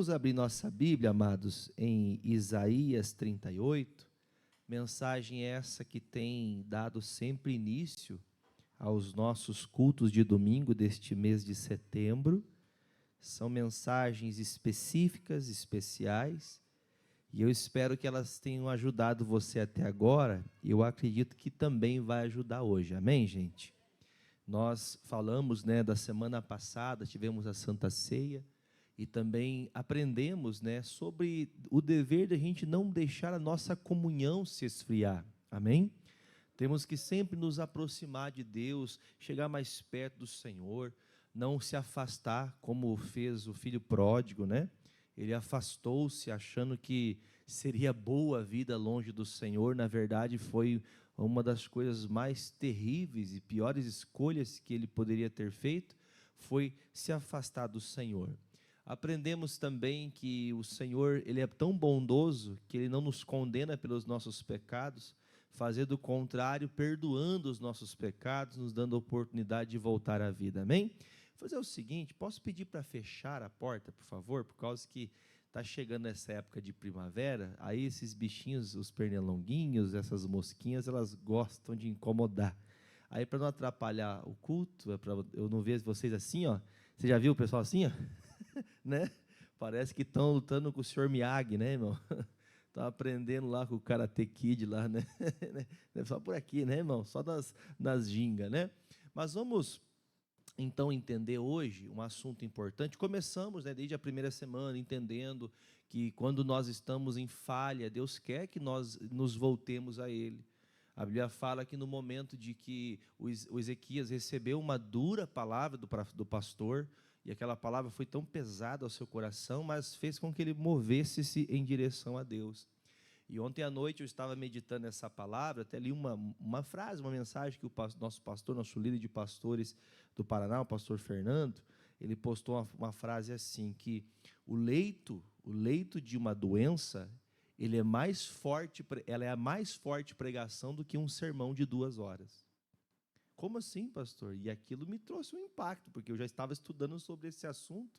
Vamos abrir nossa Bíblia, amados, em Isaías 38, mensagem essa que tem dado sempre início aos nossos cultos de domingo deste mês de setembro. São mensagens específicas, especiais, e eu espero que elas tenham ajudado você até agora, e eu acredito que também vai ajudar hoje, amém, gente? Nós falamos, da semana passada, tivemos a Santa Ceia, e também aprendemos, sobre o dever de a gente não deixar a nossa comunhão se esfriar, amém? Temos que sempre nos aproximar de Deus, chegar mais perto do Senhor, não se afastar como fez o filho pródigo, Ele afastou-se achando que seria boa a vida longe do Senhor. Na verdade, foi uma das coisas mais terríveis e piores escolhas que ele poderia ter feito, foi se afastar do Senhor. Aprendemos também que o Senhor, Ele é tão bondoso que Ele não nos condena pelos nossos pecados, fazendo o contrário, perdoando os nossos pecados, nos dando a oportunidade de voltar à vida, amém? Vou fazer o seguinte, posso pedir para fechar a porta, por favor, por causa que está chegando essa época de primavera, aí esses bichinhos, os pernilonguinhos, essas mosquinhas, elas gostam de incomodar. Aí, para não atrapalhar o culto, eu não vejo vocês assim, ó. Você já viu o pessoal assim, ó? Parece que estão lutando com o Sr. Miyagi, irmão? Estão aprendendo lá com o Karate Kid lá, Só por aqui, irmão? Só das gingas, Mas vamos, então, entender hoje um assunto importante. Começamos, desde a primeira semana, entendendo que quando nós estamos em falha, Deus quer que nós nos voltemos a Ele. A Bíblia fala que no momento de que o Ezequias recebeu uma dura palavra do pastor, e aquela palavra foi tão pesada ao seu coração, mas fez com que ele movesse-se em direção a Deus. E ontem à noite eu estava meditando essa palavra, até li uma frase, uma mensagem que o nosso pastor, nosso líder de pastores do Paraná, o pastor Fernando, ele postou uma frase assim, que o leito de uma doença, ela é a mais forte pregação do que um sermão de 2 horas. Como assim, pastor? E aquilo me trouxe um impacto, porque eu já estava estudando sobre esse assunto.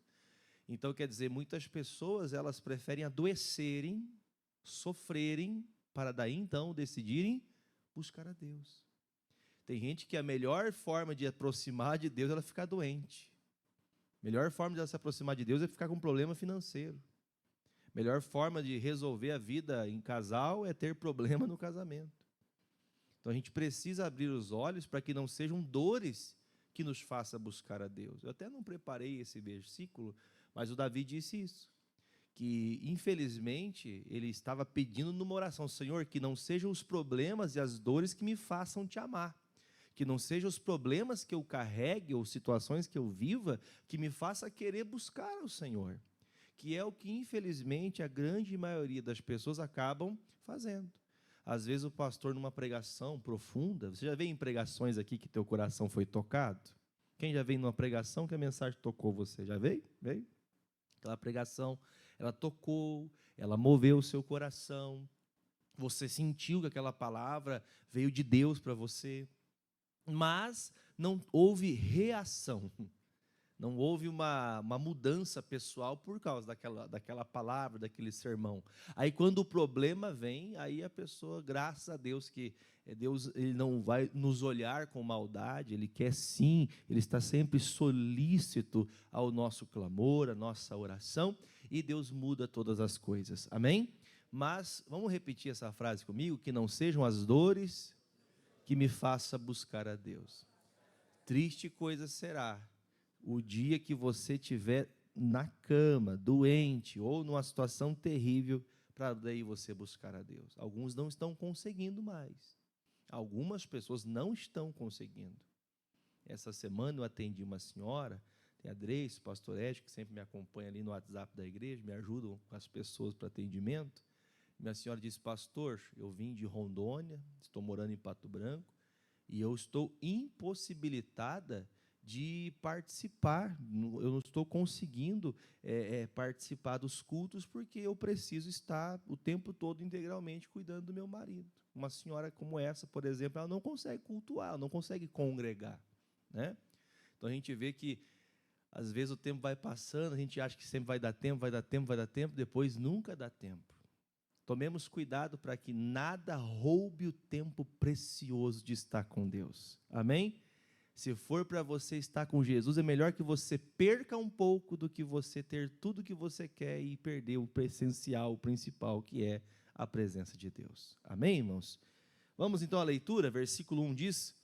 Então, quer dizer, muitas pessoas, elas preferem adoecerem, sofrerem, para daí, então, decidirem buscar a Deus. Tem gente que a melhor forma de aproximar de Deus é ela ficar doente. A melhor forma de ela se aproximar de Deus é ficar com um problema financeiro. A melhor forma de resolver a vida em casal é ter problema no casamento. Então, a gente precisa abrir os olhos para que não sejam dores que nos façam buscar a Deus. Eu até não preparei esse versículo, mas o Davi disse isso, que, infelizmente, ele estava pedindo numa oração: Senhor, que não sejam os problemas e as dores que me façam te amar, que não sejam os problemas que eu carregue ou situações que eu viva que me faça querer buscar o Senhor, que é o que, infelizmente, a grande maioria das pessoas acabam fazendo. Às vezes o pastor, numa pregação profunda, você já veio em pregações aqui que teu coração foi tocado? Quem já veio numa pregação que a mensagem tocou você? Já veio? Veio? Aquela pregação, ela tocou, ela moveu o seu coração, você sentiu que aquela palavra veio de Deus para você, mas não houve reação. Não houve uma mudança pessoal por causa daquela palavra, daquele sermão. Aí, quando o problema vem, aí a pessoa, graças a Deus, que Deus, Ele não vai nos olhar com maldade, Ele quer sim, Ele está sempre solícito ao nosso clamor, à nossa oração, e Deus muda todas as coisas. Amém? Mas, vamos repetir essa frase comigo: que não sejam as dores que me façam buscar a Deus. Triste coisa será o dia que você estiver na cama, doente, ou numa situação terrível, para daí você buscar a Deus. Alguns não estão conseguindo mais. Algumas pessoas não estão conseguindo. Essa semana eu atendi uma senhora, tem a Dreis, o pastor Edson, que sempre me acompanha ali no WhatsApp da igreja, me ajudam com as pessoas para atendimento. Minha senhora disse: pastor, eu vim de Rondônia, estou morando em Pato Branco, e eu estou impossibilitada de participar, eu não estou conseguindo participar dos cultos, porque eu preciso estar o tempo todo integralmente cuidando do meu marido. Uma senhora como essa, por exemplo, ela não consegue cultuar, ela não consegue congregar, Então a gente vê que Às vezes o tempo vai passando, a gente acha que sempre vai dar tempo, vai dar tempo, vai dar tempo, depois nunca dá tempo. Tomemos cuidado para que nada roube o tempo precioso de estar com Deus. Amém? Se for para você estar com Jesus, é melhor que você perca um pouco do que você ter tudo que você quer e perder o essencial, o principal, que é a presença de Deus. Amém, irmãos? Vamos então à leitura. Versículo 1 diz: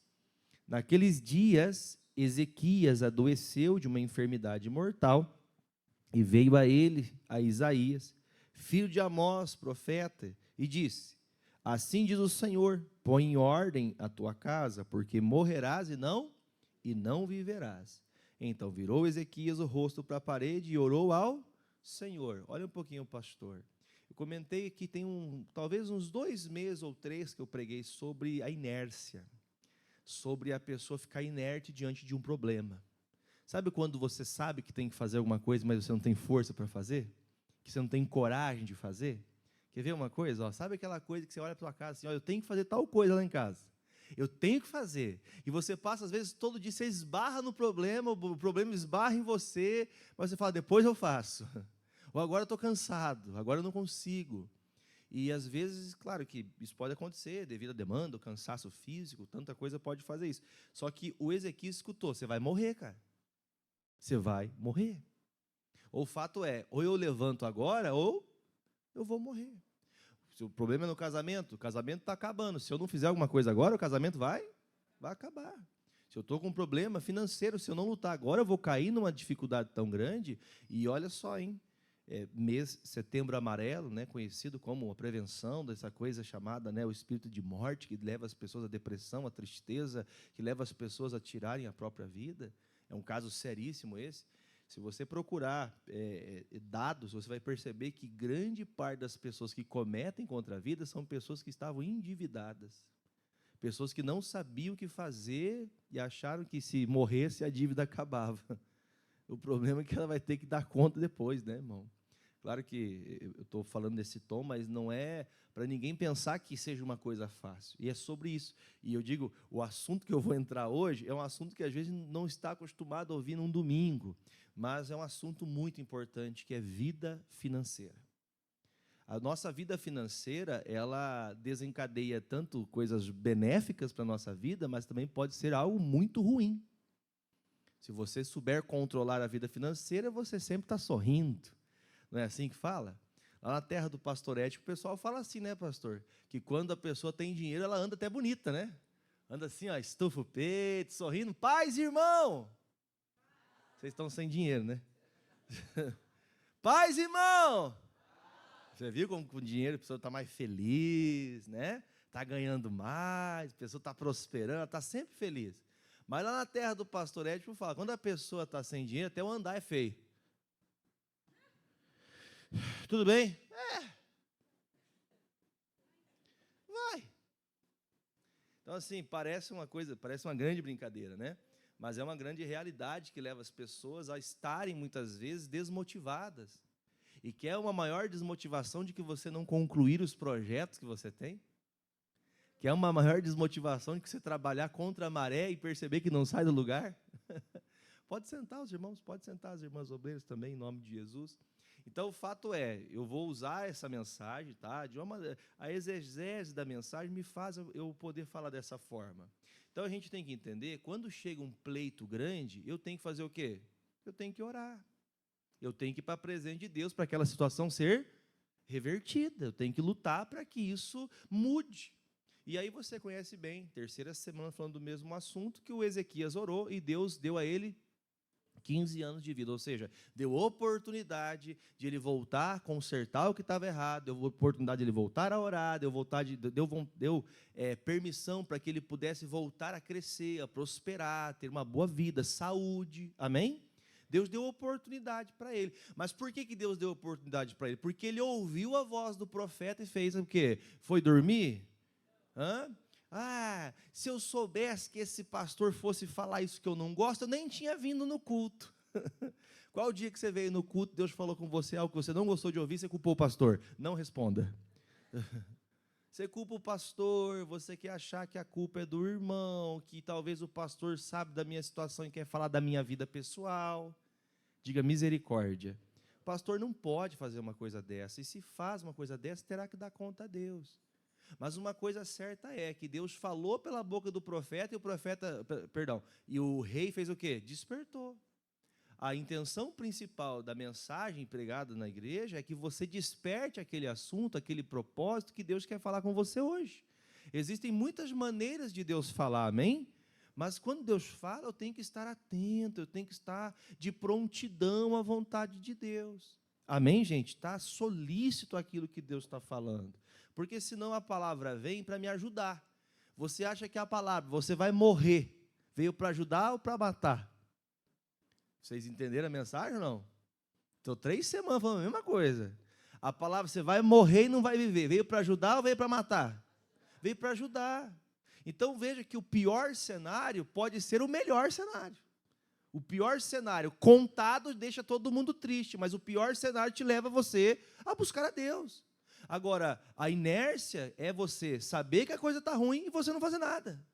naqueles dias, Ezequias adoeceu de uma enfermidade mortal e veio a ele, a Isaías, filho de Amós, profeta, e disse: assim diz o Senhor, põe em ordem a tua casa, porque morrerás e não viverás. Então virou Ezequias o rosto para a parede e orou ao Senhor. Olha um pouquinho, pastor. Eu comentei que tem talvez uns 2 meses ou 3 que eu preguei sobre a inércia, sobre a pessoa ficar inerte diante de um problema. Sabe quando você sabe que tem que fazer alguma coisa, mas você não tem força para fazer? Que você não tem coragem de fazer? Quer ver uma coisa? Ó, sabe aquela coisa que você olha para sua casa assim, ó, eu tenho que fazer tal coisa lá em casa. Eu tenho que fazer. E você passa, às vezes, todo dia, você esbarra no problema, o problema esbarra em você, mas você fala, depois eu faço. Ou agora eu estou cansado, agora eu não consigo. E, às vezes, claro que isso pode acontecer, devido à demanda, ao cansaço físico, tanta coisa pode fazer isso. Só que o Ezequias escutou, você vai morrer, cara. Você vai morrer. Ou o fato é, ou eu levanto agora, ou eu vou morrer. Se o problema é no casamento, o casamento está acabando. Se eu não fizer alguma coisa agora, o casamento vai acabar. Se eu estou com um problema financeiro, se eu não lutar agora, eu vou cair numa dificuldade tão grande. E olha só, hein? Mês Setembro Amarelo, né, conhecido como a prevenção dessa coisa chamada, né, o espírito de morte, que leva as pessoas à depressão, à tristeza, que leva as pessoas a tirarem a própria vida. É um caso seríssimo esse. Se você procurar dados, você vai perceber que grande parte das pessoas que cometem contra a vida são pessoas que estavam endividadas. Pessoas que não sabiam o que fazer e acharam que se morresse a dívida acabava. O problema é que ela vai ter que dar conta depois, né, irmão? Claro que eu estou falando desse tom, mas não é para ninguém pensar que seja uma coisa fácil. E é sobre isso. E eu digo, o assunto que eu vou entrar hoje é um assunto que às vezes não está acostumado a ouvir num domingo, mas é um assunto muito importante, que é vida financeira. A nossa vida financeira, ela desencadeia tanto coisas benéficas para a nossa vida, mas também pode ser algo muito ruim. Se você souber controlar a vida financeira, você sempre está sorrindo. Não é assim que fala? Lá na terra do pastor Ético, o pessoal fala assim, né, pastor? Que quando a pessoa tem dinheiro, ela anda até bonita, né? Anda assim, ó, estufa o peito, sorrindo. Paz, irmão! Vocês estão sem dinheiro, né? Paz, irmão! Você viu como com dinheiro a pessoa está mais feliz, né? Está ganhando mais, a pessoa está prosperando, está sempre feliz. Mas lá na terra do pastor Édipo fala, quando a pessoa está sem dinheiro, até o andar é feio. Tudo bem? Vai. Então, assim, parece uma coisa, parece uma grande brincadeira, né? Mas é uma grande realidade que leva as pessoas a estarem, muitas vezes, desmotivadas. E que é uma maior desmotivação de que você não concluir os projetos que você tem. Que é uma maior desmotivação de que você trabalhar contra a maré e perceber que não sai do lugar. Pode sentar os irmãos, pode sentar as irmãs obreiras também, em nome de Jesus. Então, o fato é, eu vou usar essa mensagem, tá? A exegese da mensagem me faz eu poder falar dessa forma. Então, a gente tem que entender, quando chega um pleito grande, eu tenho que fazer o quê? Eu tenho que orar. Eu tenho que ir para a presença de Deus para aquela situação ser revertida. Eu tenho que lutar para que isso mude. E aí você conhece bem, terceira semana falando do mesmo assunto, que o Ezequias orou e Deus deu a ele 15 anos de vida, ou seja, deu oportunidade de ele voltar a consertar o que estava errado, deu oportunidade de ele voltar a orar, deu permissão para que ele pudesse voltar a crescer, a prosperar, ter uma boa vida, saúde, amém? Deus deu oportunidade para ele. Mas por que Deus deu oportunidade para ele? Porque ele ouviu a voz do profeta e fez o quê? Foi dormir? Se eu soubesse que esse pastor fosse falar isso que eu não gosto, eu nem tinha vindo no culto. Qual o dia que você veio no culto, Deus falou com você algo que você não gostou de ouvir, você culpou o pastor? Não responda. Você culpa o pastor, você quer achar que a culpa é do irmão, que talvez o pastor sabe da minha situação e quer falar da minha vida pessoal. Diga misericórdia. O pastor não pode fazer uma coisa dessa, e se faz uma coisa dessa, terá que dar conta a Deus. Mas uma coisa certa é que Deus falou pela boca do profeta, e o rei fez o quê? Despertou. A intenção principal da mensagem pregada na igreja é que você desperte aquele assunto, aquele propósito que Deus quer falar com você hoje. Existem muitas maneiras de Deus falar, amém? Mas quando Deus fala, eu tenho que estar atento, eu tenho que estar de prontidão à vontade de Deus. Amém, gente? Está solícito aquilo que Deus está falando. Porque senão a palavra vem para me ajudar. Você acha que a palavra, você vai morrer, veio para ajudar ou para matar? Vocês entenderam a mensagem ou não? Estou 3 semanas falando a mesma coisa. A palavra, você vai morrer e não vai viver. Veio para ajudar ou veio para matar? Veio para ajudar. Então veja que o pior cenário pode ser o melhor cenário. O pior cenário contado deixa todo mundo triste, mas o pior cenário te leva você a buscar a Deus. Agora, a inércia é você saber que a coisa está ruim e você não fazer nada.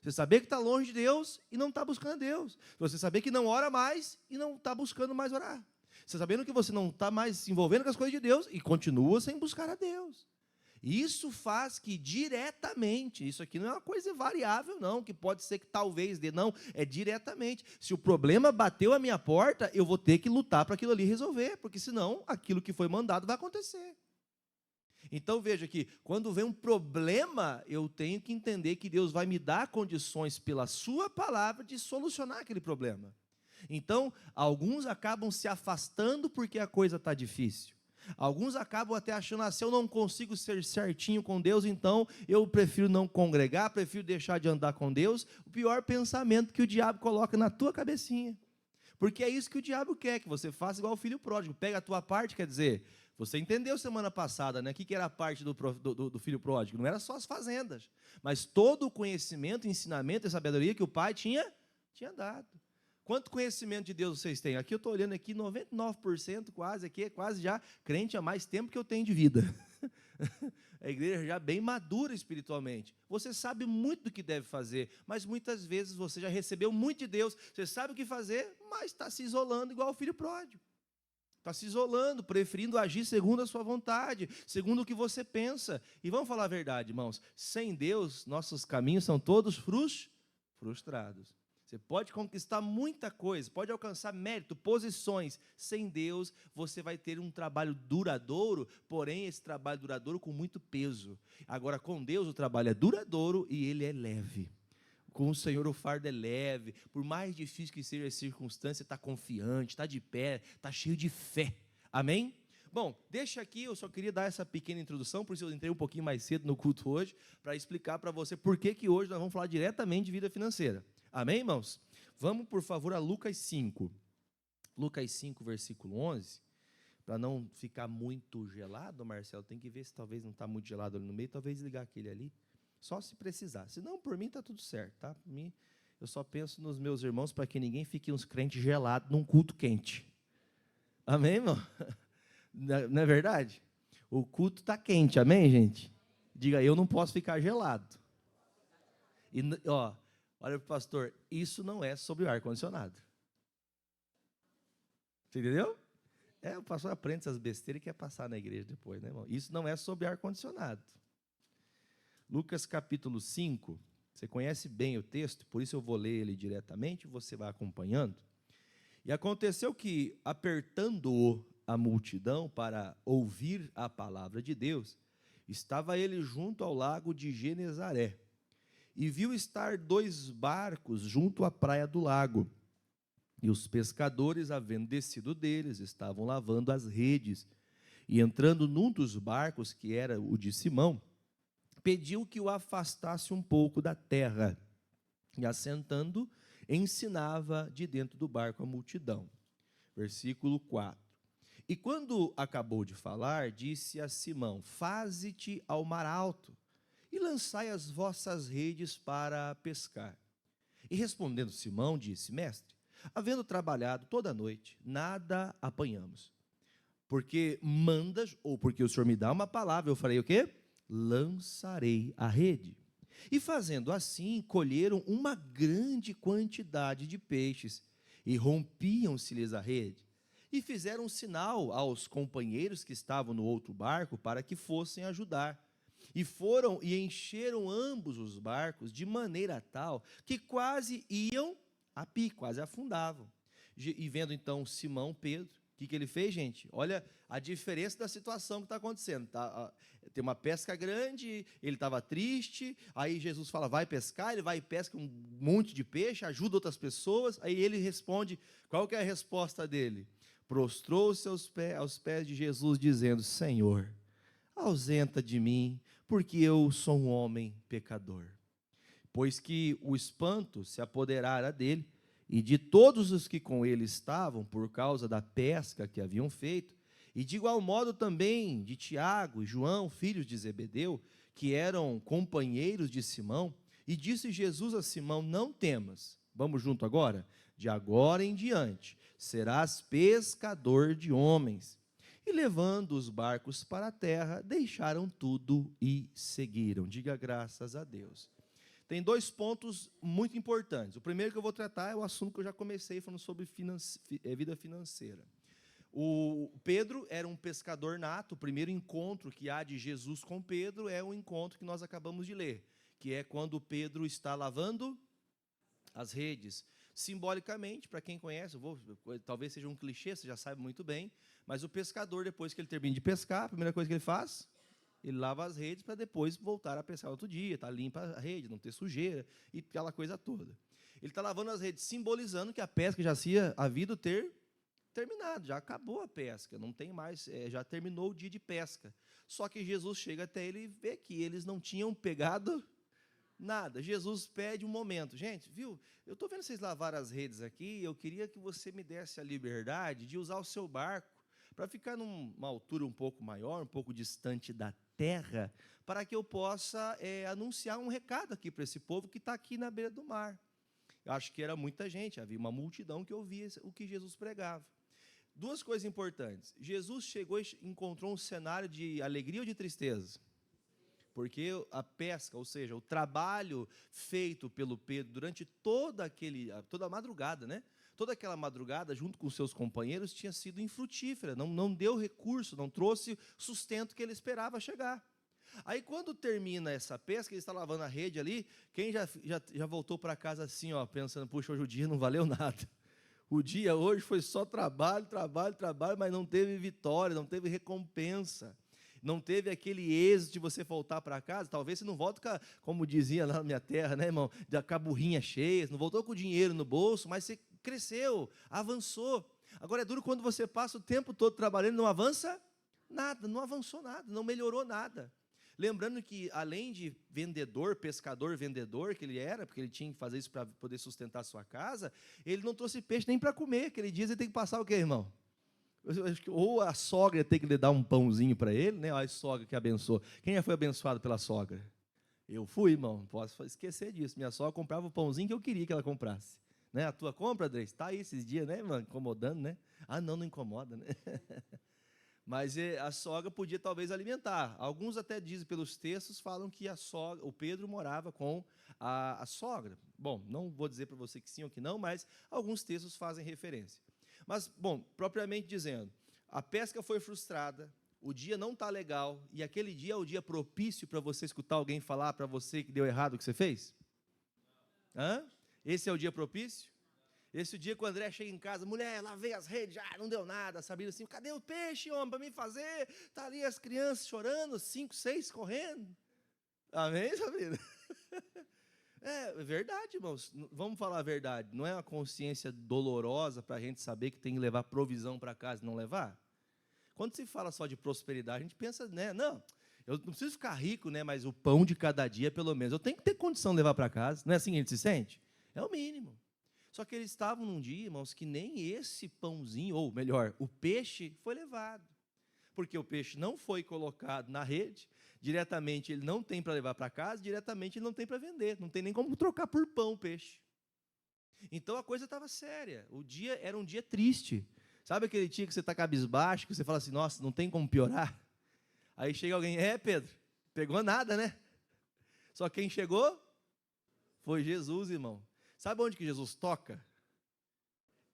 Você saber que está longe de Deus e não está buscando a Deus. Você saber que não ora mais e não está buscando mais orar. Você sabendo que você não está mais se envolvendo com as coisas de Deus e continua sem buscar a Deus. Isso faz que diretamente, isso aqui não é uma coisa variável não, que pode ser que talvez dê, não, é diretamente. Se o problema bateu a minha porta, eu vou ter que lutar para aquilo ali resolver, porque senão aquilo que foi mandado vai acontecer. Então veja que quando vem um problema, eu tenho que entender que Deus vai me dar condições pela sua palavra de solucionar aquele problema. Então, alguns acabam se afastando porque a coisa está difícil. Alguns acabam até achando, se eu não consigo ser certinho com Deus, então eu prefiro não congregar, prefiro deixar de andar com Deus. O pior pensamento que o diabo coloca na tua cabecinha. Porque é isso que o diabo quer, que você faça igual o filho pródigo. Pega a tua parte, quer dizer, você entendeu semana passada, né? O que era a parte do filho pródigo? Não era só as fazendas, mas todo o conhecimento, ensinamento e sabedoria que o pai tinha dado. Quanto conhecimento de Deus vocês têm? Aqui eu estou olhando aqui, 99% quase, aqui é quase já crente há mais tempo que eu tenho de vida. A igreja já bem madura espiritualmente. Você sabe muito do que deve fazer, mas muitas vezes você já recebeu muito de Deus, você sabe o que fazer, mas está se isolando igual o filho pródigo. Está se isolando, preferindo agir segundo a sua vontade, segundo o que você pensa. E vamos falar a verdade, irmãos, sem Deus, nossos caminhos são todos frustrados. Você pode conquistar muita coisa, pode alcançar mérito, posições. Sem Deus, você vai ter um trabalho duradouro, porém, esse trabalho duradouro com muito peso. Agora, com Deus, o trabalho é duradouro e ele é leve. Com o Senhor, o fardo é leve. Por mais difícil que seja a circunstância, está confiante, está de pé, está cheio de fé. Amém? Bom, deixa aqui, eu só queria dar essa pequena introdução, por isso eu entrei um pouquinho mais cedo no culto hoje, para explicar para você por que hoje nós vamos falar diretamente de vida financeira. Amém, irmãos? Vamos, por favor, a Lucas 5. Lucas 5, versículo 11. Para não ficar muito gelado, Marcelo, tem que ver se talvez não está muito gelado ali no meio, talvez desligar aquele ali, só se precisar. Se não, por mim está tudo certo, tá? Por mim, eu só penso nos meus irmãos para que ninguém fique uns crentes gelados num culto quente. Amém, irmão? Não é verdade? O culto está quente, amém, gente? Diga, eu não posso ficar gelado. E, ó, olha para o pastor, isso não é sobre o ar-condicionado. Você entendeu? O pastor aprende essas besteiras e quer passar na igreja depois, né, irmão? Isso não é sobre ar-condicionado. Lucas capítulo 5, você conhece bem o texto, por isso eu vou ler ele diretamente, você vai acompanhando. E aconteceu que, apertando-o a multidão para ouvir a palavra de Deus, estava ele junto ao lago de Genezaré, e viu estar 2 barcos junto à praia do lago. E os pescadores, havendo descido deles, estavam lavando as redes. E entrando num dos barcos, que era o de Simão, pediu que o afastasse um pouco da terra. E assentando, ensinava de dentro do barco a multidão. Versículo 4. E quando acabou de falar, disse a Simão, faze-te ao mar alto, e lançai as vossas redes para pescar. E respondendo Simão, disse, mestre, havendo trabalhado toda a noite, nada apanhamos. Porque mandas, ou porque o Senhor me dá uma palavra, eu farei o quê? Lançarei a rede. E fazendo assim, colheram uma grande quantidade de peixes. e rompiam-se-lhes a rede. E fizeram um sinal aos companheiros que estavam no outro barco para que fossem ajudar. E foram e encheram ambos os barcos de maneira tal que quase iam a pique, quase afundavam. E vendo então Simão Pedro, o que ele fez, gente? Olha a diferença da situação que está acontecendo. Tem uma pesca grande, ele estava triste, aí Jesus fala, vai pescar, ele vai e pesca um monte de peixe, ajuda outras pessoas, aí ele responde, qual que é a resposta dele? Prostrou-se aos pés de Jesus, dizendo, Senhor, ausenta de mim, porque eu sou um homem pecador. Pois que o espanto se apoderara dele, e de todos os que com ele estavam, por causa da pesca que haviam feito, e de igual modo também de Tiago e João, filhos de Zebedeu, que eram companheiros de Simão, e disse Jesus a Simão, não temas, vamos junto agora? De agora em diante, serás pescador de homens. E levando os barcos para a terra, deixaram tudo e seguiram. Diga graças a Deus. Tem dois pontos muito importantes. O primeiro que eu vou tratar é o assunto que eu já comecei falando sobre vida financeira. O Pedro era um pescador nato. O primeiro encontro que há de Jesus com Pedro é o encontro que nós acabamos de ler, que é quando Pedro está lavando as redes. Simbolicamente, para quem conhece, talvez seja um clichê, você já sabe muito bem, mas o pescador, depois que ele termina de pescar, a primeira coisa que ele faz, ele lava as redes para depois voltar a pescar outro dia, tá limpa a rede, não ter sujeira e aquela coisa toda. Ele está lavando as redes, simbolizando que a pesca já havia havido ter terminado, já acabou a pesca, não tem mais, já terminou o dia de pesca. Só que Jesus chega até ele e vê que eles não tinham pegado nada. Jesus pede um momento. Gente, viu? Eu estou vendo vocês lavar as redes aqui, eu queria que você me desse a liberdade de usar o seu barco para ficar numa altura um pouco maior, um pouco distante da terra, para que eu possa anunciar um recado aqui para esse povo que está aqui na beira do mar. Eu acho que era muita gente, havia uma multidão que ouvia o que Jesus pregava. Duas coisas importantes. Jesus chegou e encontrou um cenário de alegria ou de tristeza? Porque a pesca, ou seja, o trabalho feito pelo Pedro durante toda a madrugada, né? Toda aquela madrugada, junto com seus companheiros, tinha sido infrutífera, não deu recurso, não trouxe sustento que ele esperava chegar. Aí, quando termina essa pesca, ele está lavando a rede ali, quem já voltou para casa assim, ó, pensando, puxa, hoje o dia não valeu nada. O dia hoje foi só trabalho, mas não teve vitória, não teve recompensa. Não teve aquele êxito de você voltar para casa, talvez você não volte, como dizia lá na minha terra, né, irmão, com a burrinha cheia, não voltou com o dinheiro no bolso, mas você cresceu, avançou. Agora é duro quando você passa o tempo todo trabalhando e não avança nada, não avançou nada, não melhorou nada. Lembrando que, além de vendedor, pescador, vendedor, que ele era, porque ele tinha que fazer isso para poder sustentar a sua casa, ele não trouxe peixe nem para comer, aquele dia ele tem que passar o quê, irmão? Ou a sogra tem que lhe dar um pãozinho para ele, né? Olha a sogra que abençoou. Quem já foi abençoado pela sogra? Eu fui, irmão, não posso esquecer disso. Minha sogra comprava o pãozinho que eu queria que ela comprasse. Né? A tua compra, André? Está aí esses dias, né, mano? Incomodando, né? Ah, não incomoda, né? Mas a sogra podia talvez alimentar. Alguns até dizem pelos textos, falam que o Pedro morava com a sogra. Bom, não vou dizer para você que sim ou que não, mas alguns textos fazem referência. Mas, bom, propriamente dizendo, a pesca foi frustrada, o dia não está legal, e aquele dia é o dia propício para você escutar alguém falar para você que deu errado o que você fez? Hã? Esse é o dia propício? Esse é o dia que o André chega em casa, mulher, lavei as redes, já não deu nada, Sabrina assim, cadê o peixe, homem, para mim fazer? Está ali as crianças chorando, 5, 6 correndo. Amém, Sabrina? É verdade, irmãos, vamos falar a verdade, não é uma consciência dolorosa para a gente saber que tem que levar provisão para casa e não levar? Quando se fala só de prosperidade, a gente pensa, né, não, eu não preciso ficar rico, né, mas o pão de cada dia, pelo menos, eu tenho que ter condição de levar para casa, não é assim que a gente se sente? É o mínimo. Só que eles estavam num dia, irmãos, que nem esse pãozinho, ou melhor, o peixe foi levado, porque o peixe não foi colocado na rede, diretamente ele não tem para levar para casa, diretamente ele não tem para vender, não tem nem como trocar por pão o peixe. Então a coisa estava séria, o dia era um dia triste. Sabe aquele dia que você está cabisbaixo, que você fala assim, nossa, não tem como piorar? Aí chega alguém, Pedro, pegou nada, né? Só quem chegou foi Jesus, irmão. Sabe onde que Jesus toca?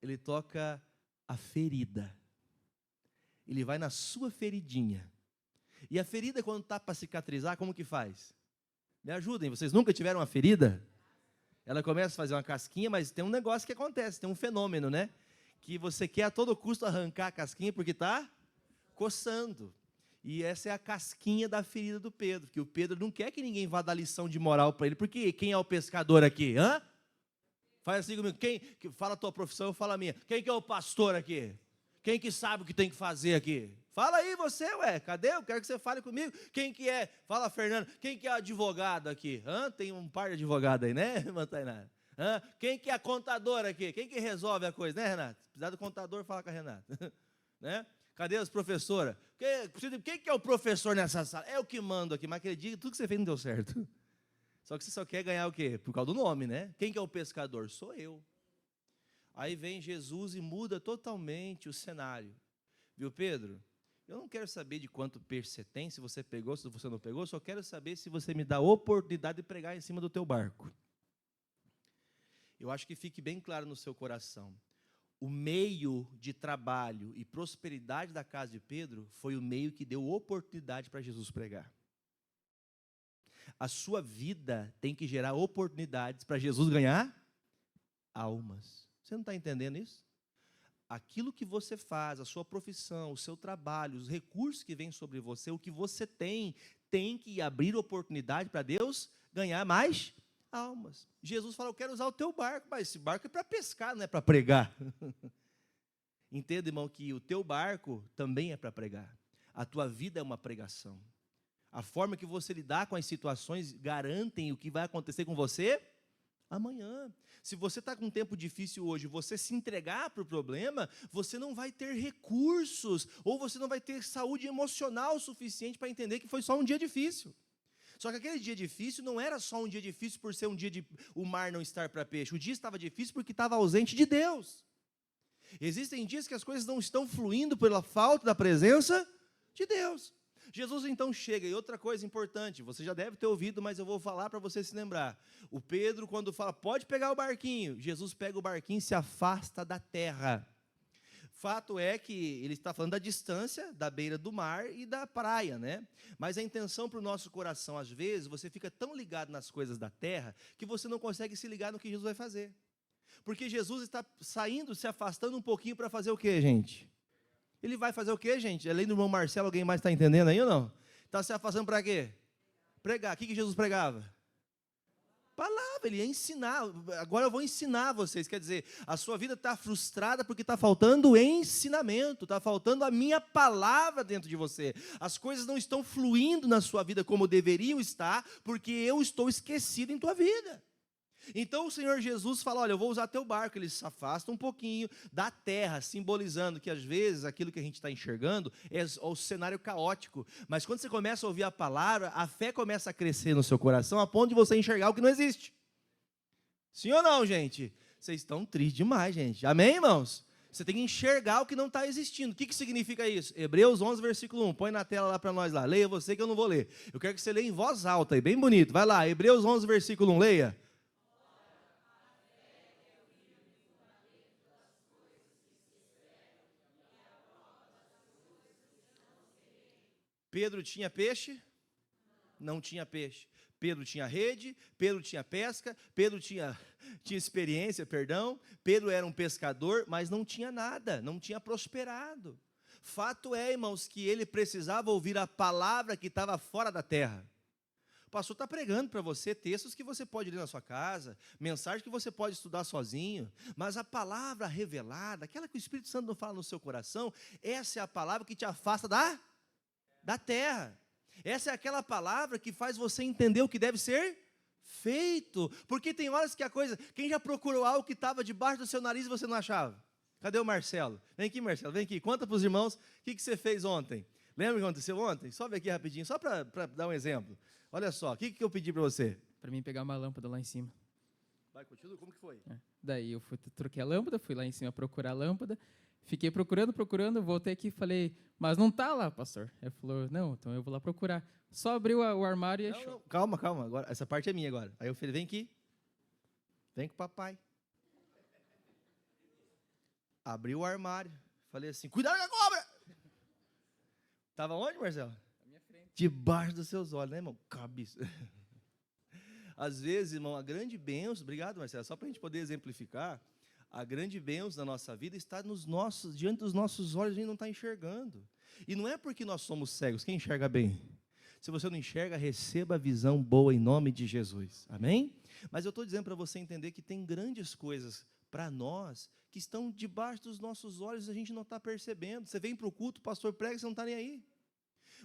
Ele toca a ferida. Ele vai na sua feridinha. E a ferida, quando está para cicatrizar, como que faz? Me ajudem, vocês nunca tiveram uma ferida? Ela começa a fazer uma casquinha, mas tem um negócio que acontece, tem um fenômeno, né? Que você quer a todo custo arrancar a casquinha porque está coçando. E essa é a casquinha da ferida do Pedro, que o Pedro não quer que ninguém vá dar lição de moral para ele, porque quem é o pescador aqui? Hã? Faz assim comigo, quem que fala a tua profissão, eu falo a minha. Quem que é o pastor aqui? Quem que sabe o que tem que fazer aqui? Fala aí você, ué, cadê? Eu quero que você fale comigo. Quem que é? Fala, Fernando. Quem que é advogado aqui? Hã? Tem um par de advogados aí, né, Mantainara? Hã? Quem que é contador aqui? Quem que resolve a coisa, né, Renato? Se precisar do contador, fala com a Renata. Né? Cadê as professoras? Quem que é o professor nessa sala? É o que mando aqui, mas aquele dia tudo que você fez não deu certo. Só que você só quer ganhar o quê? Por causa do nome, né? Quem que é o pescador? Sou eu. Aí vem Jesus e muda totalmente o cenário. Viu, Pedro? Eu não quero saber de quanto peixe você tem, se você pegou, se você não pegou, só quero saber se você me dá a oportunidade de pregar em cima do teu barco. Eu acho que fique bem claro no seu coração. O meio de trabalho e prosperidade da casa de Pedro foi o meio que deu oportunidade para Jesus pregar. A sua vida tem que gerar oportunidades para Jesus ganhar almas. Você não está entendendo isso? Aquilo que você faz, a sua profissão, o seu trabalho, os recursos que vêm sobre você, o que você tem que abrir oportunidade para Deus ganhar mais almas. Jesus fala, eu quero usar o teu barco, mas esse barco é para pescar, não é para pregar. Entenda, irmão, que o teu barco também é para pregar. A tua vida é uma pregação. A forma que você lidar com as situações garantem o que vai acontecer com você amanhã. Se você está com um tempo difícil hoje, você se entregar para o problema, você não vai ter recursos, ou você não vai ter saúde emocional suficiente para entender que foi só um dia difícil. Só que aquele dia difícil não era só um dia difícil por ser um dia de o mar não estar para peixe. O dia estava difícil porque estava ausente de Deus. Existem dias que as coisas não estão fluindo pela falta da presença de Deus. Jesus então chega, e outra coisa importante, você já deve ter ouvido, mas eu vou falar para você se lembrar. O Pedro, quando fala, pode pegar o barquinho, Jesus pega o barquinho e se afasta da terra. Fato é que ele está falando da distância da beira do mar e da praia, né? Mas a intenção para o nosso coração, às vezes, você fica tão ligado nas coisas da terra, que você não consegue se ligar no que Jesus vai fazer. Porque Jesus está saindo, se afastando um pouquinho para fazer o quê, gente? Ele vai fazer o quê, gente? Além do irmão Marcelo, alguém mais está entendendo aí ou não? Está se afastando para quê? Pregar. O que Jesus pregava? Palavra, ele ia ensinar. Agora eu vou ensinar vocês. Quer dizer, a sua vida está frustrada porque está faltando ensinamento, está faltando a minha palavra dentro de você. As coisas não estão fluindo na sua vida como deveriam estar, porque eu estou esquecido em tua vida. Então o Senhor Jesus fala, olha, eu vou usar teu barco. Ele se afasta um pouquinho da terra, simbolizando que às vezes aquilo que a gente está enxergando é o cenário caótico, mas quando você começa a ouvir a palavra, a fé começa a crescer no seu coração, a ponto de você enxergar o que não existe. Sim ou não, gente? Vocês estão tristes demais, gente. Amém, irmãos? Você tem que enxergar o que não está existindo. O que significa isso? Hebreus 11, versículo 1. Põe na tela lá para nós lá. Leia você que eu não vou ler. Eu quero que você leia em voz alta aí, bem bonito. Vai lá, Hebreus 11, versículo 1. Leia. Pedro tinha peixe? Não tinha peixe. Pedro tinha rede, Pedro tinha pesca, Pedro tinha experiência, perdão. Pedro era um pescador, mas não tinha nada, não tinha prosperado. Fato é, irmãos, que ele precisava ouvir a palavra que estava fora da terra. O pastor está pregando para você textos que você pode ler na sua casa, mensagens que você pode estudar sozinho, mas a palavra revelada, aquela que o Espírito Santo não fala no seu coração, essa é a palavra que te afasta da terra. Essa é aquela palavra que faz você entender o que deve ser feito. Porque tem horas que a coisa... Quem já procurou algo que estava debaixo do seu nariz e você não achava? Cadê o Marcelo? Vem aqui, Marcelo, vem aqui. Conta para os irmãos o que você fez ontem. Lembra o que aconteceu ontem? Sobe aqui rapidinho, só para dar um exemplo. Olha só, o que eu pedi para você? Para mim pegar uma lâmpada lá em cima. Vai, continua, como que foi? Daí eu troquei a lâmpada, fui lá em cima procurar a lâmpada. Fiquei procurando, voltei aqui e falei, mas não tá lá, pastor. Ele falou, não, então eu vou lá procurar. Só abriu o armário e achou. Calma, agora, essa parte é minha agora. Aí eu falei, vem aqui, vem com o papai. Abri o armário. Falei assim, cuidado com a cobra! Estava onde, Marcelo? Na minha frente. Debaixo dos seus olhos, né, irmão? Cabeça. Às vezes, irmão, a grande bênção, obrigado, Marcelo, só para a gente poder exemplificar, a grande bênção da nossa vida está diante dos nossos olhos, a gente não está enxergando. E não é porque nós somos cegos, quem enxerga bem? Se você não enxerga, receba a visão boa em nome de Jesus, amém? Mas eu estou dizendo para você entender que tem grandes coisas para nós que estão debaixo dos nossos olhos e a gente não está percebendo. Você vem para o culto, o pastor prega, você não está nem aí.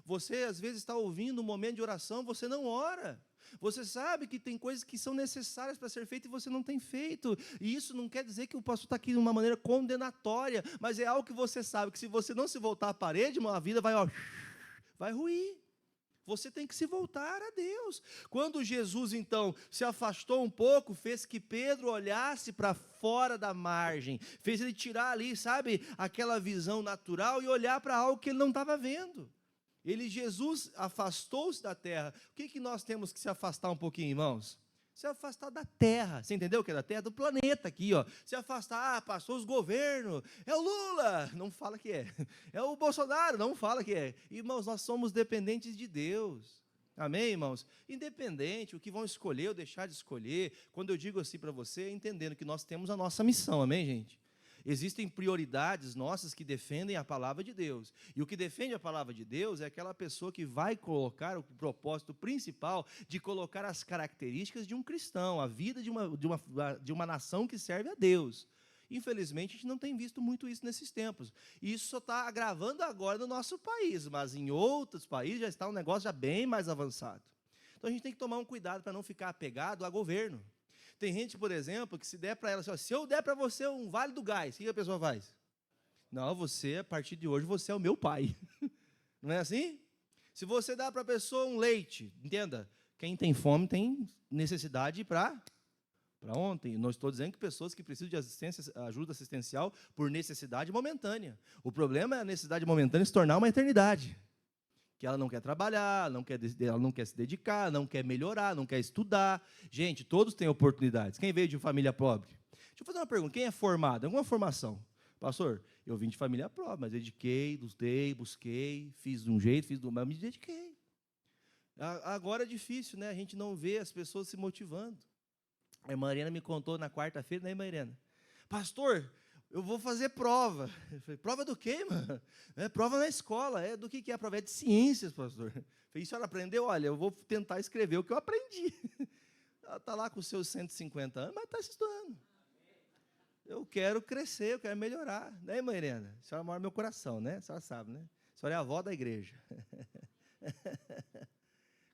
Você, às vezes, está ouvindo um momento de oração, você não ora. Você sabe que tem coisas que são necessárias para ser feitas e você não tem feito. E isso não quer dizer que o pastor está aqui de uma maneira condenatória, mas é algo que você sabe, que se você não se voltar à parede, a vida vai ruir. Você tem que se voltar a Deus. Quando Jesus, então, se afastou um pouco, fez que Pedro olhasse para fora da margem, fez ele tirar ali, sabe, aquela visão natural e olhar para algo que ele não estava vendo. Jesus afastou-se da terra. O que nós temos que se afastar um pouquinho, irmãos? Se afastar da terra. Você entendeu o que é da terra? Do planeta aqui, ó. Se afastar, passou os governos. É o Lula, não fala que é. É o Bolsonaro, não fala que é. Irmãos, nós somos dependentes de Deus. Amém, irmãos? Independente, o que vão escolher ou deixar de escolher. Quando eu digo assim para você, entendendo que nós temos a nossa missão. Amém, gente? Existem prioridades nossas que defendem a palavra de Deus. E o que defende a palavra de Deus é aquela pessoa que vai colocar o propósito principal de colocar as características de um cristão, a vida de uma nação que serve a Deus. Infelizmente, a gente não tem visto muito isso nesses tempos. E isso só está agravando agora no nosso país, mas em outros países já está um negócio já bem mais avançado. Então, a gente tem que tomar um cuidado para não ficar apegado a governo. Tem gente, por exemplo, que se der para ela, assim, ó, se eu der para você um Vale do Gás, o que a pessoa faz? Não, você, a partir de hoje, você é o meu pai. Não é assim? Se você dá para a pessoa um leite, entenda, quem tem fome tem necessidade para ontem. Não estou dizendo que pessoas que precisam de ajuda assistencial por necessidade momentânea. O problema é a necessidade momentânea se tornar uma eternidade. Que ela não quer trabalhar, ela não quer se dedicar, não quer melhorar, não quer estudar. Gente, todos têm oportunidades. Quem veio de família pobre? Deixa eu fazer uma pergunta. Quem é formado? Alguma formação? Pastor, eu vim de família pobre, mas dediquei, lutei, busquei, fiz de um jeito, fiz do outro, mas me dediquei. Agora é difícil, né? A gente não vê as pessoas se motivando. A irmã Irena me contou na quarta-feira, né, irmã Irena? Pastor, eu vou fazer prova. Eu falei, prova do quê, mano? Prova na escola. Do que é a prova? É de ciências, pastor. Eu falei, a senhora aprendeu? Olha, eu vou tentar escrever o que eu aprendi. Ela está lá com os seus 150 anos, mas está estudando. Eu quero crescer, eu quero melhorar. Né, irmã Irena? A senhora mora no meu coração, né? A senhora sabe, né? A senhora é a avó da igreja.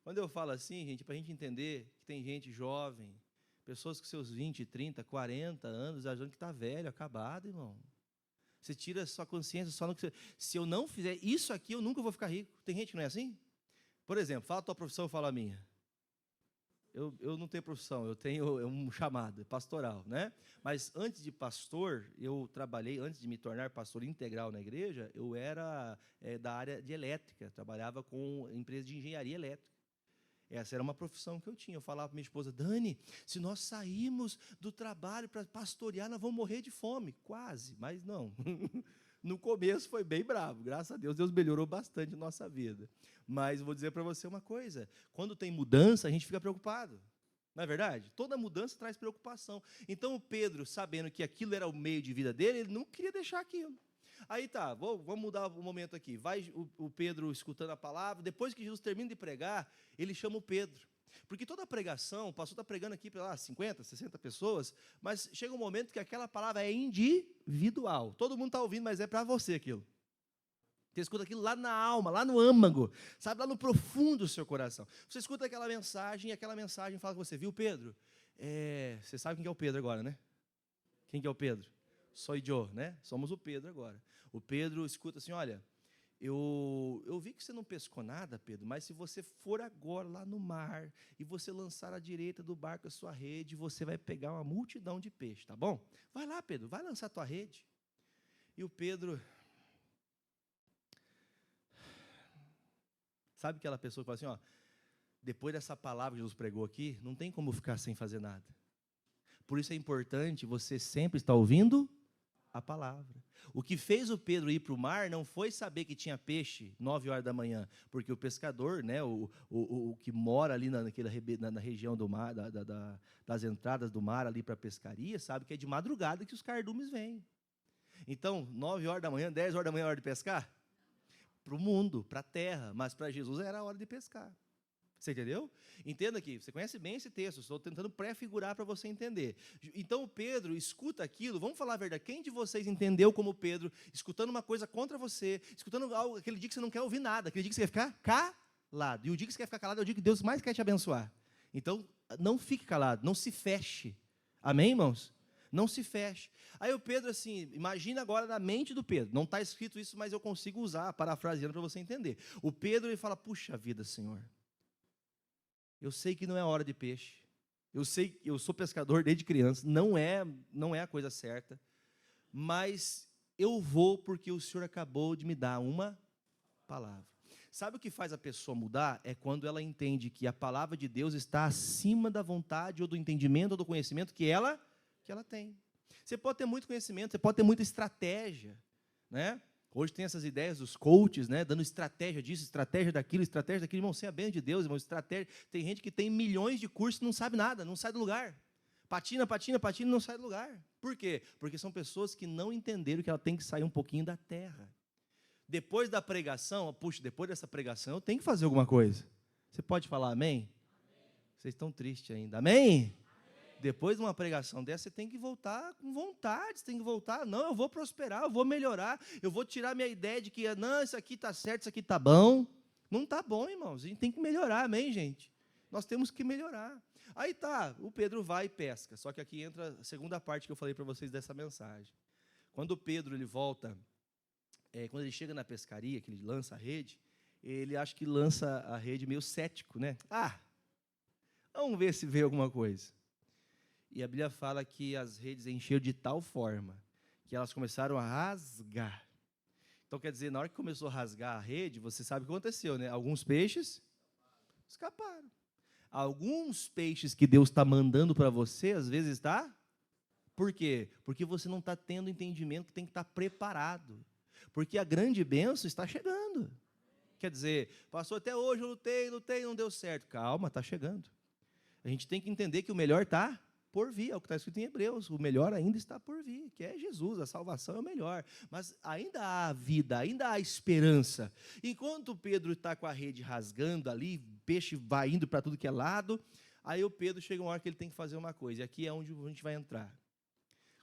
Quando eu falo assim, gente, para a gente entender que tem gente jovem, pessoas com seus 20, 30, 40 anos, achando que está velho, acabado, irmão. Você tira a sua consciência só no que você... Se eu não fizer isso aqui, eu nunca vou ficar rico. Tem gente que não é assim? Por exemplo, fala a tua profissão, fala a minha. Eu não tenho profissão, eu tenho um chamado, pastoral, né? Mas antes de pastor, eu trabalhei, antes de me tornar pastor integral na igreja, eu era da área de elétrica, trabalhava com empresa de engenharia elétrica. Essa era uma profissão que eu tinha. Eu falava para minha esposa, Dani, se nós sairmos do trabalho para pastorear, nós vamos morrer de fome. Quase, mas não. No começo foi bem bravo. Graças a Deus, Deus melhorou bastante a nossa vida. Mas vou dizer para você uma coisa. Quando tem mudança, a gente fica preocupado. Não é verdade? Toda mudança traz preocupação. Então, o Pedro, sabendo que aquilo era o meio de vida dele, ele não queria deixar aquilo. Aí tá, vamos mudar o momento aqui. Vai o Pedro escutando a palavra. Depois que Jesus termina de pregar, ele chama o Pedro. Porque toda a pregação, o pastor está pregando aqui para 50, 60 pessoas, mas chega um momento que aquela palavra é individual. Todo mundo está ouvindo, mas é para você aquilo. Você escuta aquilo lá na alma, lá no âmago, sabe, lá no profundo do seu coração. Você escuta aquela mensagem, e aquela mensagem fala com você, viu, Pedro? Você sabe quem que é o Pedro agora, né? Quem que é o Pedro? Sou eu, né? Somos o Pedro agora. O Pedro escuta assim, olha, eu vi que você não pescou nada, Pedro, mas se você for agora lá no mar e você lançar à direita do barco a sua rede, você vai pegar uma multidão de peixe, tá bom? Vai lá, Pedro, vai lançar a tua rede. E o Pedro... Sabe aquela pessoa que fala assim, ó, depois dessa palavra que Jesus pregou aqui, não tem como ficar sem fazer nada. Por isso é importante você sempre estar ouvindo a palavra. O que fez o Pedro ir para o mar não foi saber que tinha peixe 9 horas da manhã, porque o pescador, né, o que mora ali na região do mar, das entradas do mar ali para a pescaria, sabe que é de madrugada que os cardumes vêm. Então, 9 horas da manhã, 10 horas da manhã é hora de pescar? Para o mundo, para a terra, mas para Jesus era a hora de pescar. Você entendeu? Entenda aqui, você conhece bem esse texto, estou tentando pré-figurar para você entender. Então o Pedro escuta aquilo, vamos falar a verdade, quem de vocês entendeu como Pedro, escutando uma coisa contra você, escutando algo, aquele dia que você não quer ouvir nada, aquele dia que você quer ficar calado, e o dia que você quer ficar calado é o dia que Deus mais quer te abençoar. Então, não fique calado, não se feche. Amém, irmãos? Não se feche. Aí o Pedro, assim, imagina agora na mente do Pedro, não está escrito isso, mas eu consigo usar, parafraseando para você entender. O Pedro, ele fala, puxa vida, Senhor, eu sei que não é hora de peixe. Eu sei, eu sou pescador desde criança, não é a coisa certa. Mas eu vou porque o Senhor acabou de me dar uma palavra. Sabe o que faz a pessoa mudar? É quando ela entende que a palavra de Deus está acima da vontade ou do entendimento ou do conhecimento que ela tem. Você pode ter muito conhecimento, você pode ter muita estratégia, né? Hoje tem essas ideias dos coaches, né, dando estratégia disso, estratégia daquilo, irmão, sem a bênção de Deus, irmão, estratégia. Tem gente que tem milhões de cursos e não sabe nada, não sai do lugar. Patina e não sai do lugar. Por quê? Porque são pessoas que não entenderam que ela tem que sair um pouquinho da terra. Depois da pregação, puxa, depois dessa pregação eu tenho que fazer alguma coisa. Você pode falar amém? Vocês estão tristes ainda, amém? Depois de uma pregação dessa, você tem que voltar com vontade, você tem que voltar, não, eu vou prosperar, eu vou melhorar, eu vou tirar minha ideia de que, não, isso aqui está certo, isso aqui está bom. Não está bom, irmãos, a gente tem que melhorar, amém, gente? Nós temos que melhorar. Aí tá, o Pedro vai e pesca, só que aqui entra a segunda parte que eu falei para vocês dessa mensagem. Quando o Pedro, ele volta, quando ele chega na pescaria, que ele lança a rede, ele acha que lança a rede meio cético, né? Vamos ver se vê alguma coisa. E a Bíblia fala que as redes encheram de tal forma que elas começaram a rasgar. Então, quer dizer, na hora que começou a rasgar a rede, você sabe o que aconteceu, né? Alguns peixes escaparam. Alguns peixes que Deus está mandando para você, às vezes está... Por quê? Porque você não está tendo entendimento que tem que estar preparado. Porque a grande bênção está chegando. Quer dizer, passou até hoje, eu lutei, não deu certo. Calma, está chegando. A gente tem que entender que o melhor está por vir, é o que está escrito em Hebreus, o melhor ainda está por vir, que é Jesus, a salvação é o melhor, mas ainda há vida, ainda há esperança. Enquanto Pedro está com a rede rasgando ali, peixe vai indo para tudo que é lado, aí o Pedro chega uma hora que ele tem que fazer uma coisa, e aqui é onde a gente vai entrar.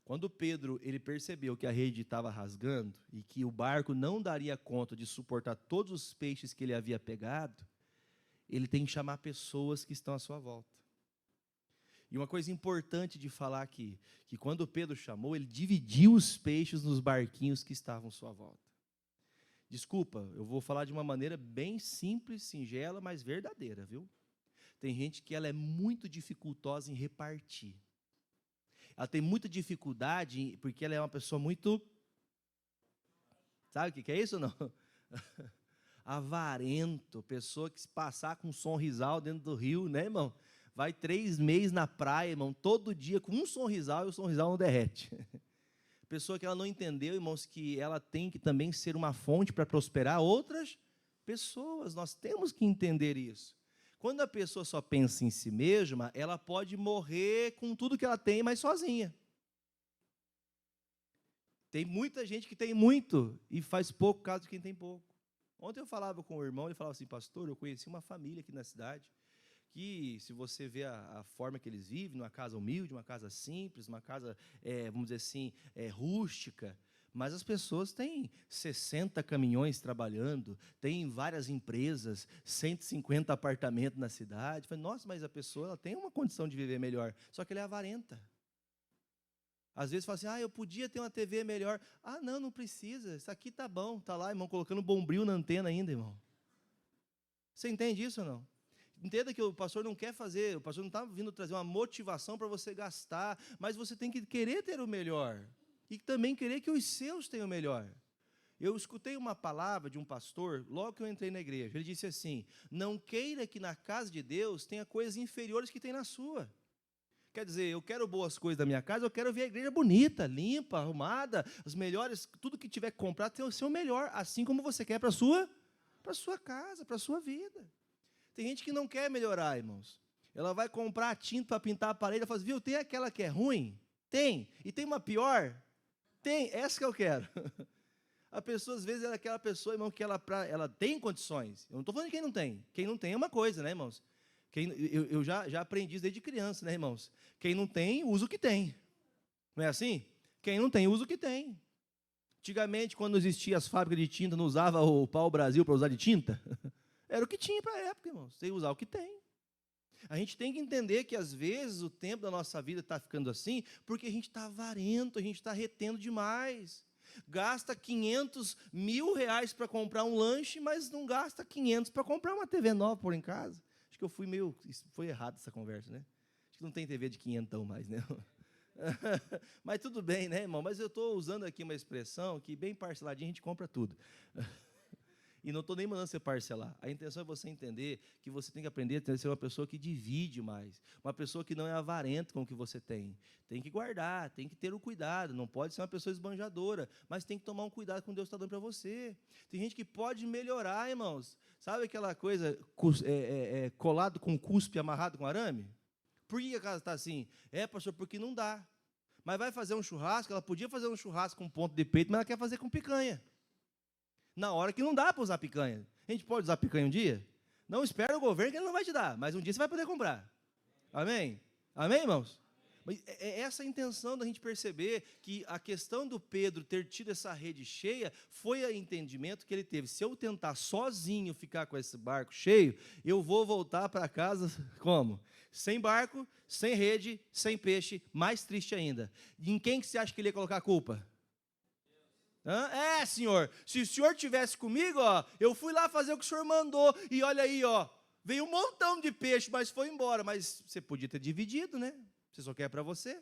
Quando Pedro ele percebeu que a rede estava rasgando, e que o barco não daria conta de suportar todos os peixes que ele havia pegado, ele tem que chamar pessoas que estão à sua volta. E uma coisa importante de falar aqui, que quando Pedro chamou, ele dividiu os peixes nos barquinhos que estavam à sua volta. Desculpa, eu vou falar de uma maneira bem simples, singela, mas verdadeira, viu? Tem gente que ela é muito dificultosa em repartir. Ela tem muita dificuldade, porque ela é uma pessoa muito... Sabe o que é isso ou não? Avarento, pessoa que se passar com um sorrisal dentro do rio, né, irmão? Vai 3 meses na praia, irmão, todo dia com um sorrisal e o sorrisal não derrete. Pessoa que ela não entendeu, irmãos, que ela tem que também ser uma fonte para prosperar outras pessoas. Nós temos que entender isso. Quando a pessoa só pensa em si mesma, ela pode morrer com tudo que ela tem, mas sozinha. Tem muita gente que tem muito e faz pouco caso de quem tem pouco. Ontem eu falava com o irmão, ele falava assim, pastor, eu conheci uma família aqui na cidade, que se você vê a forma que eles vivem, numa casa humilde, uma casa simples, uma casa, vamos dizer assim, rústica, mas as pessoas têm 60 caminhões trabalhando, tem várias empresas, 150 apartamentos na cidade. Falei, nossa, mas a pessoa ela tem uma condição de viver melhor, só que ela é avarenta. Às vezes fala assim, eu podia ter uma TV melhor. Não precisa, isso aqui tá bom, tá lá, irmão, colocando bombril na antena ainda, irmão. Você entende isso ou não? Entenda que o pastor não quer fazer, o pastor não está vindo trazer uma motivação para você gastar, mas você tem que querer ter o melhor, e também querer que os seus tenham o melhor. Eu escutei uma palavra de um pastor, logo que eu entrei na igreja, ele disse assim, não queira que na casa de Deus tenha coisas inferiores que tem na sua. Quer dizer, eu quero boas coisas da minha casa, eu quero ver a igreja bonita, limpa, arrumada, as melhores, tudo que tiver que comprar tem que ser o melhor, assim como você quer para a sua casa, para a sua vida. Tem gente que não quer melhorar, irmãos. Ela vai comprar a tinta para pintar a parede, ela fala assim, viu, tem aquela que é ruim? Tem. E tem uma pior? Tem, essa que eu quero. A pessoa, às vezes, é aquela pessoa, irmão, que ela tem condições. Eu não estou falando de quem não tem. Quem não tem é uma coisa, né, irmãos? Eu já aprendi isso desde criança, né, irmãos? Quem não tem, usa o que tem. Não é assim? Quem não tem, usa o que tem. Antigamente, quando existiam as fábricas de tinta, não usava o pau-brasil para usar de tinta? Era o que tinha para a época, irmãos. Tem que usar o que tem. A gente tem que entender que, às vezes, o tempo da nossa vida está ficando assim, porque a gente está avarento, a gente está retendo demais. Gasta 500 mil reais para comprar um lanche, mas não gasta 500 para comprar uma TV nova por em casa. Acho que eu fui meio... Foi errado essa conversa, né? Acho que não tem TV de 500 mais, né? Mas tudo bem, né, irmão? Mas eu estou usando aqui uma expressão que, bem parceladinha, a gente compra tudo. E não estou nem mandando você parcelar. A intenção é você entender que você tem que aprender a ser uma pessoa que divide mais. Uma pessoa que não é avarenta com o que você tem. Tem que guardar, tem que ter o cuidado. Não pode ser uma pessoa esbanjadora, mas tem que tomar um cuidado com o que Deus está dando para você. Tem gente que pode melhorar, irmãos. Sabe aquela coisa colado com cuspe, amarrado com arame? Por que a casa está assim? Pastor, porque não dá. Mas vai fazer um churrasco, ela podia fazer um churrasco com ponto de peito, mas ela quer fazer com picanha. Na hora que não dá para usar picanha. A gente pode usar picanha um dia? Não espera o governo que ele não vai te dar, mas um dia você vai poder comprar. Amém? Amém, irmãos? Mas é essa a intenção da gente perceber que a questão do Pedro ter tido essa rede cheia foi o entendimento que ele teve. Se eu tentar sozinho ficar com esse barco cheio, eu vou voltar para casa como? Sem barco, sem rede, sem peixe, mais triste ainda. E em quem que você acha que ele ia colocar a culpa? Senhor, se o senhor tivesse comigo, eu fui lá fazer o que o senhor mandou, e olha aí, veio um montão de peixe, mas foi embora. Mas você podia ter dividido, né? Você só quer para você.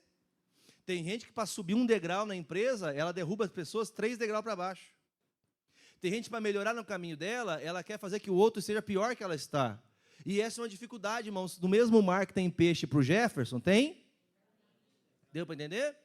Tem gente que para subir um degrau na empresa, ela derruba as pessoas 3 degraus para baixo. Tem gente para melhorar no caminho dela, ela quer fazer que o outro seja pior que ela está. E essa é uma dificuldade, irmãos. No mesmo mar que tem peixe para o Jefferson, tem? Deu para entender?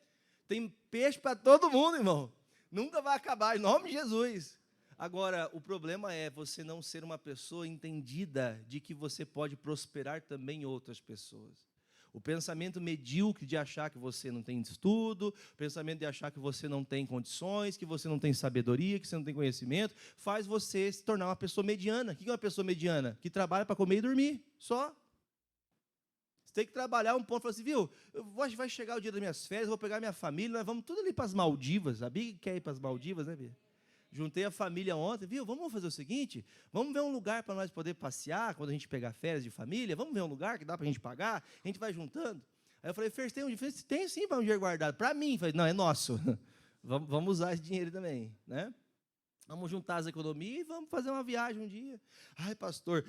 Tem peixe para todo mundo, irmão. Nunca vai acabar, em nome de Jesus. Agora, o problema é você não ser uma pessoa entendida de que você pode prosperar também em outras pessoas. O pensamento medíocre de achar que você não tem estudo, o pensamento de achar que você não tem condições, que você não tem sabedoria, que você não tem conhecimento, faz você se tornar uma pessoa mediana. O que é uma pessoa mediana? Que trabalha para comer e dormir, só. Tem que trabalhar um ponto, falar assim, viu, vai chegar o dia das minhas férias, vou pegar minha família, nós vamos tudo ali para as Maldivas, a Big quer ir para as Maldivas, né, Bia? Juntei a família ontem, viu, vamos fazer o seguinte, vamos ver um lugar para nós poder passear, quando a gente pegar férias de família, vamos ver um lugar que dá para a gente pagar, a gente vai juntando. Aí eu falei, Fer, tem um dinheiro? Tem sim para um dinheiro guardado, para mim. Falei, não, é nosso, vamos usar esse dinheiro também, né? Vamos juntar as economias e vamos fazer uma viagem um dia. Ai, pastor,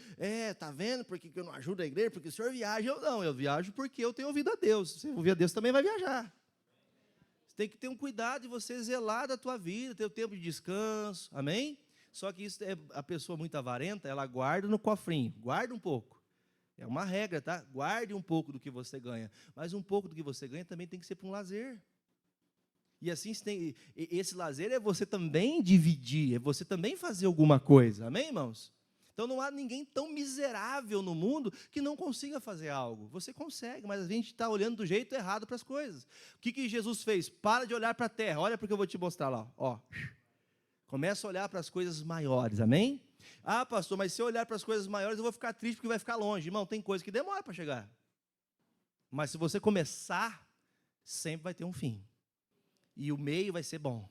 tá vendo por que eu não ajudo a igreja? Porque o senhor viaja, eu viajo porque eu tenho ouvido a Deus. Se você ouvir a Deus, também vai viajar. Você tem que ter um cuidado de você zelar da tua vida, ter o tempo de descanso, amém? Só que isso a pessoa muito avarenta, ela guarda no cofrinho, guarda um pouco. É uma regra, tá? Guarde um pouco do que você ganha. Mas um pouco do que você ganha também tem que ser para um lazer. E assim, esse lazer é você também dividir, é você também fazer alguma coisa, amém, irmãos? Então não há ninguém tão miserável no mundo que não consiga fazer algo. Você consegue, mas a gente está olhando do jeito errado para as coisas. O que Jesus fez? Para de olhar para a terra, olha porque eu vou te mostrar lá. Começa a olhar para as coisas maiores, amém? Ah, pastor, mas se eu olhar para as coisas maiores eu vou ficar triste porque vai ficar longe. Irmão, tem coisa que demora para chegar. Mas se você começar, sempre vai ter um fim. E o meio vai ser bom.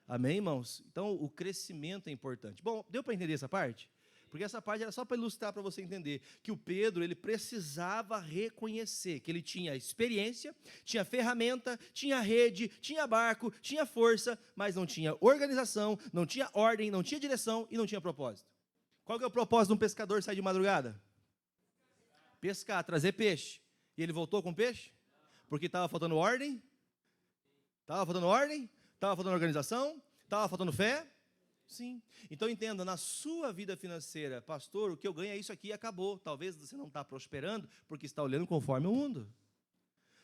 Amém, irmãos? Então, o crescimento é importante. Bom, deu para entender essa parte? Porque essa parte era só para ilustrar, para você entender que o Pedro, ele precisava reconhecer que ele tinha experiência, tinha ferramenta, tinha rede, tinha barco, tinha força, mas não tinha organização, não tinha ordem, não tinha direção e não tinha propósito. Qual que é o propósito de um pescador sair de madrugada? Pescar, trazer peixe. E ele voltou com peixe? Porque estava faltando ordem? Estava faltando ordem? Estava faltando organização? Estava faltando fé? Sim. Então entenda, na sua vida financeira, pastor, o que eu ganho é isso aqui e acabou. Talvez você não está prosperando porque está olhando conforme o mundo.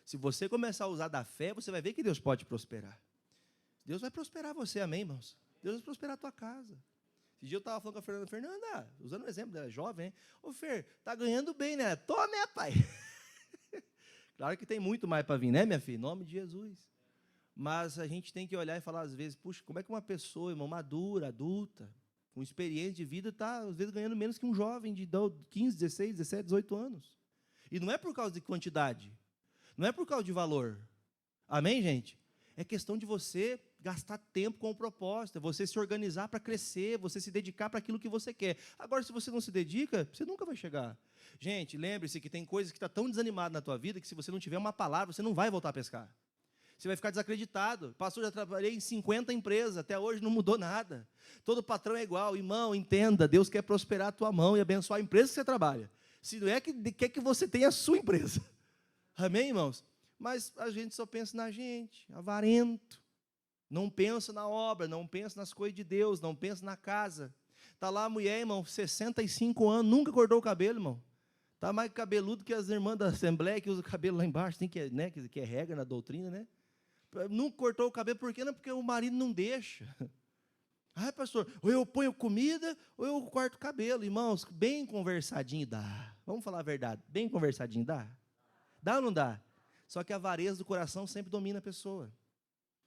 Se você começar a usar da fé, você vai ver que Deus pode prosperar. Deus vai prosperar você, amém, irmãos? Deus vai prosperar a tua casa. Esse dia eu estava falando com a Fernanda, usando um exemplo dela, jovem, hein? Ô Fer, tá ganhando bem, né? Tô, né, pai? Claro que tem muito mais para vir, né, minha filha? Em nome de Jesus. Mas a gente tem que olhar e falar, às vezes, puxa, como é que uma pessoa, irmão, madura, adulta, com experiência de vida, está, às vezes, ganhando menos que um jovem de 15, 16, 17, 18 anos. E não é por causa de quantidade, não é por causa de valor. Amém, gente? É questão de você gastar tempo com o propósito, é você se organizar para crescer, você se dedicar para aquilo que você quer. Agora, se você não se dedica, você nunca vai chegar. Gente, lembre-se que tem coisas que estão tão desanimadas na tua vida que se você não tiver uma palavra, você não vai voltar a pescar. Você vai ficar desacreditado. Pastor, já trabalhei em 50 empresas, até hoje não mudou nada. Todo patrão é igual. Irmão, entenda, Deus quer prosperar a tua mão e abençoar a empresa que você trabalha. Se não é que quer que você tenha a sua empresa. Amém, irmãos? Mas a gente só pensa na gente, avarento. Não pensa na obra, não pensa nas coisas de Deus, não pensa na casa. Está lá a mulher, irmão, 65 anos, nunca cortou o cabelo, irmão. Está mais cabeludo que as irmãs da Assembleia, que usa o cabelo lá embaixo, tem que, né, que é regra na doutrina, né? Nunca cortou o cabelo, por quê? Não, porque o marido não deixa. Ai, pastor, ou eu ponho comida, ou eu corto o cabelo. Irmãos, bem conversadinho dá. Vamos falar a verdade, bem conversadinho dá? Dá ou não dá? Só que a avareza do coração sempre domina a pessoa.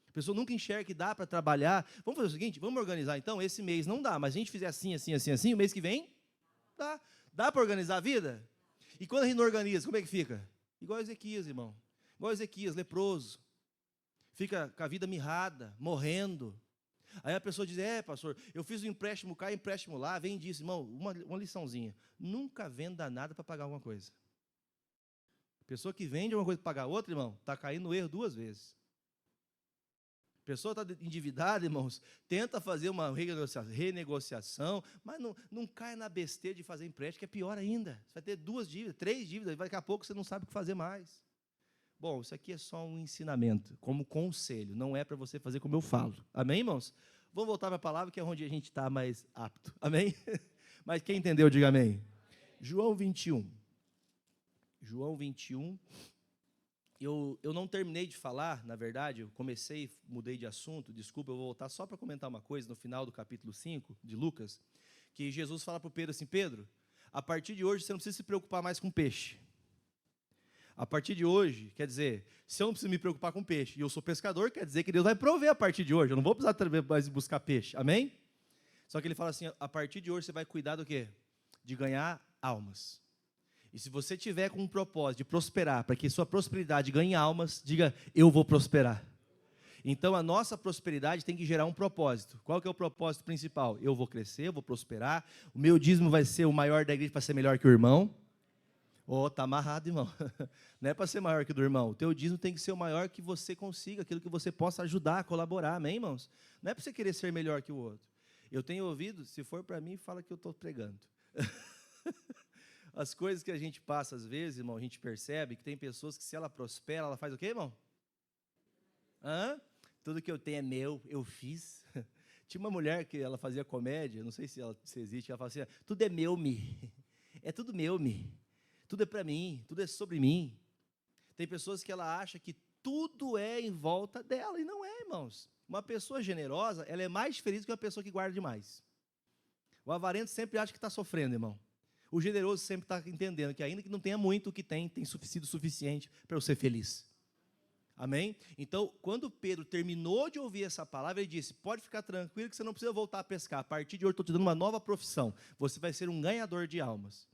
A pessoa nunca enxerga que dá para trabalhar. Vamos fazer o seguinte, vamos organizar então, esse mês não dá, mas a gente fizer assim, assim, assim, assim, o mês que vem, dá. Dá para organizar a vida? E quando a gente não organiza, como é que fica? Igual Ezequias, irmão. Igual Ezequias, leproso. Fica com a vida mirrada, morrendo. Aí a pessoa diz, pastor, eu fiz um empréstimo cá, empréstimo lá, vem disso. Irmão, uma liçãozinha. Nunca venda nada para pagar alguma coisa. Pessoa que vende uma coisa para pagar outra, irmão, está caindo no erro 2 vezes. Pessoa está endividada, irmãos, tenta fazer uma renegociação, mas não cai na besteira de fazer empréstimo, que é pior ainda. Você vai ter 2 dívidas, 3 dívidas, daqui a pouco você não sabe o que fazer mais. Bom, isso aqui é só um ensinamento, como conselho, não é para você fazer como eu falo. Amém, irmãos? Vamos voltar para a palavra, que é onde a gente está mais apto. Amém? Mas quem entendeu, diga amém. João 21. João 21. Eu não terminei de falar, na verdade, eu comecei, mudei de assunto, desculpa, eu vou voltar só para comentar uma coisa, no final do capítulo 5 de Lucas, que Jesus fala para o Pedro assim, Pedro, a partir de hoje você não precisa se preocupar mais com peixe. A partir de hoje, quer dizer, se eu não preciso me preocupar com peixe, e eu sou pescador, quer dizer que Deus vai prover a partir de hoje, eu não vou precisar mais buscar peixe, amém? Só que ele fala assim, a partir de hoje você vai cuidar do quê? De ganhar almas. E se você tiver com um propósito de prosperar, para que sua prosperidade ganhe almas, diga, eu vou prosperar. Então a nossa prosperidade tem que gerar um propósito. Qual que é o propósito principal? Eu vou crescer, eu vou prosperar, o meu dízimo vai ser o maior da igreja para ser melhor que o irmão. Está amarrado, irmão. Não é para ser maior que o do irmão. O teu dízimo tem que ser o maior que você consiga, aquilo que você possa ajudar, colaborar, amém, irmãos? Não é para você querer ser melhor que o outro. Eu tenho ouvido, se for para mim, fala que eu estou pregando. As coisas que a gente passa às vezes, irmão, a gente percebe que tem pessoas que se ela prospera, ela faz o quê, irmão? Tudo que eu tenho é meu, eu fiz. Tinha uma mulher que ela fazia comédia, não sei se existe, ela fala assim, tudo é meu-me. É tudo meu-me. Tudo é para mim, tudo é sobre mim. Tem pessoas que ela acha que tudo é em volta dela, e não é, irmãos. Uma pessoa generosa, ela é mais feliz que uma pessoa que guarda demais. O avarento sempre acha que está sofrendo, irmão. O generoso sempre está entendendo que ainda que não tenha muito, o que tem sido suficiente para eu ser feliz. Amém? Então, quando Pedro terminou de ouvir essa palavra, ele disse, pode ficar tranquilo que você não precisa voltar a pescar. A partir de hoje, eu estou te dando uma nova profissão. Você vai ser um ganhador de almas.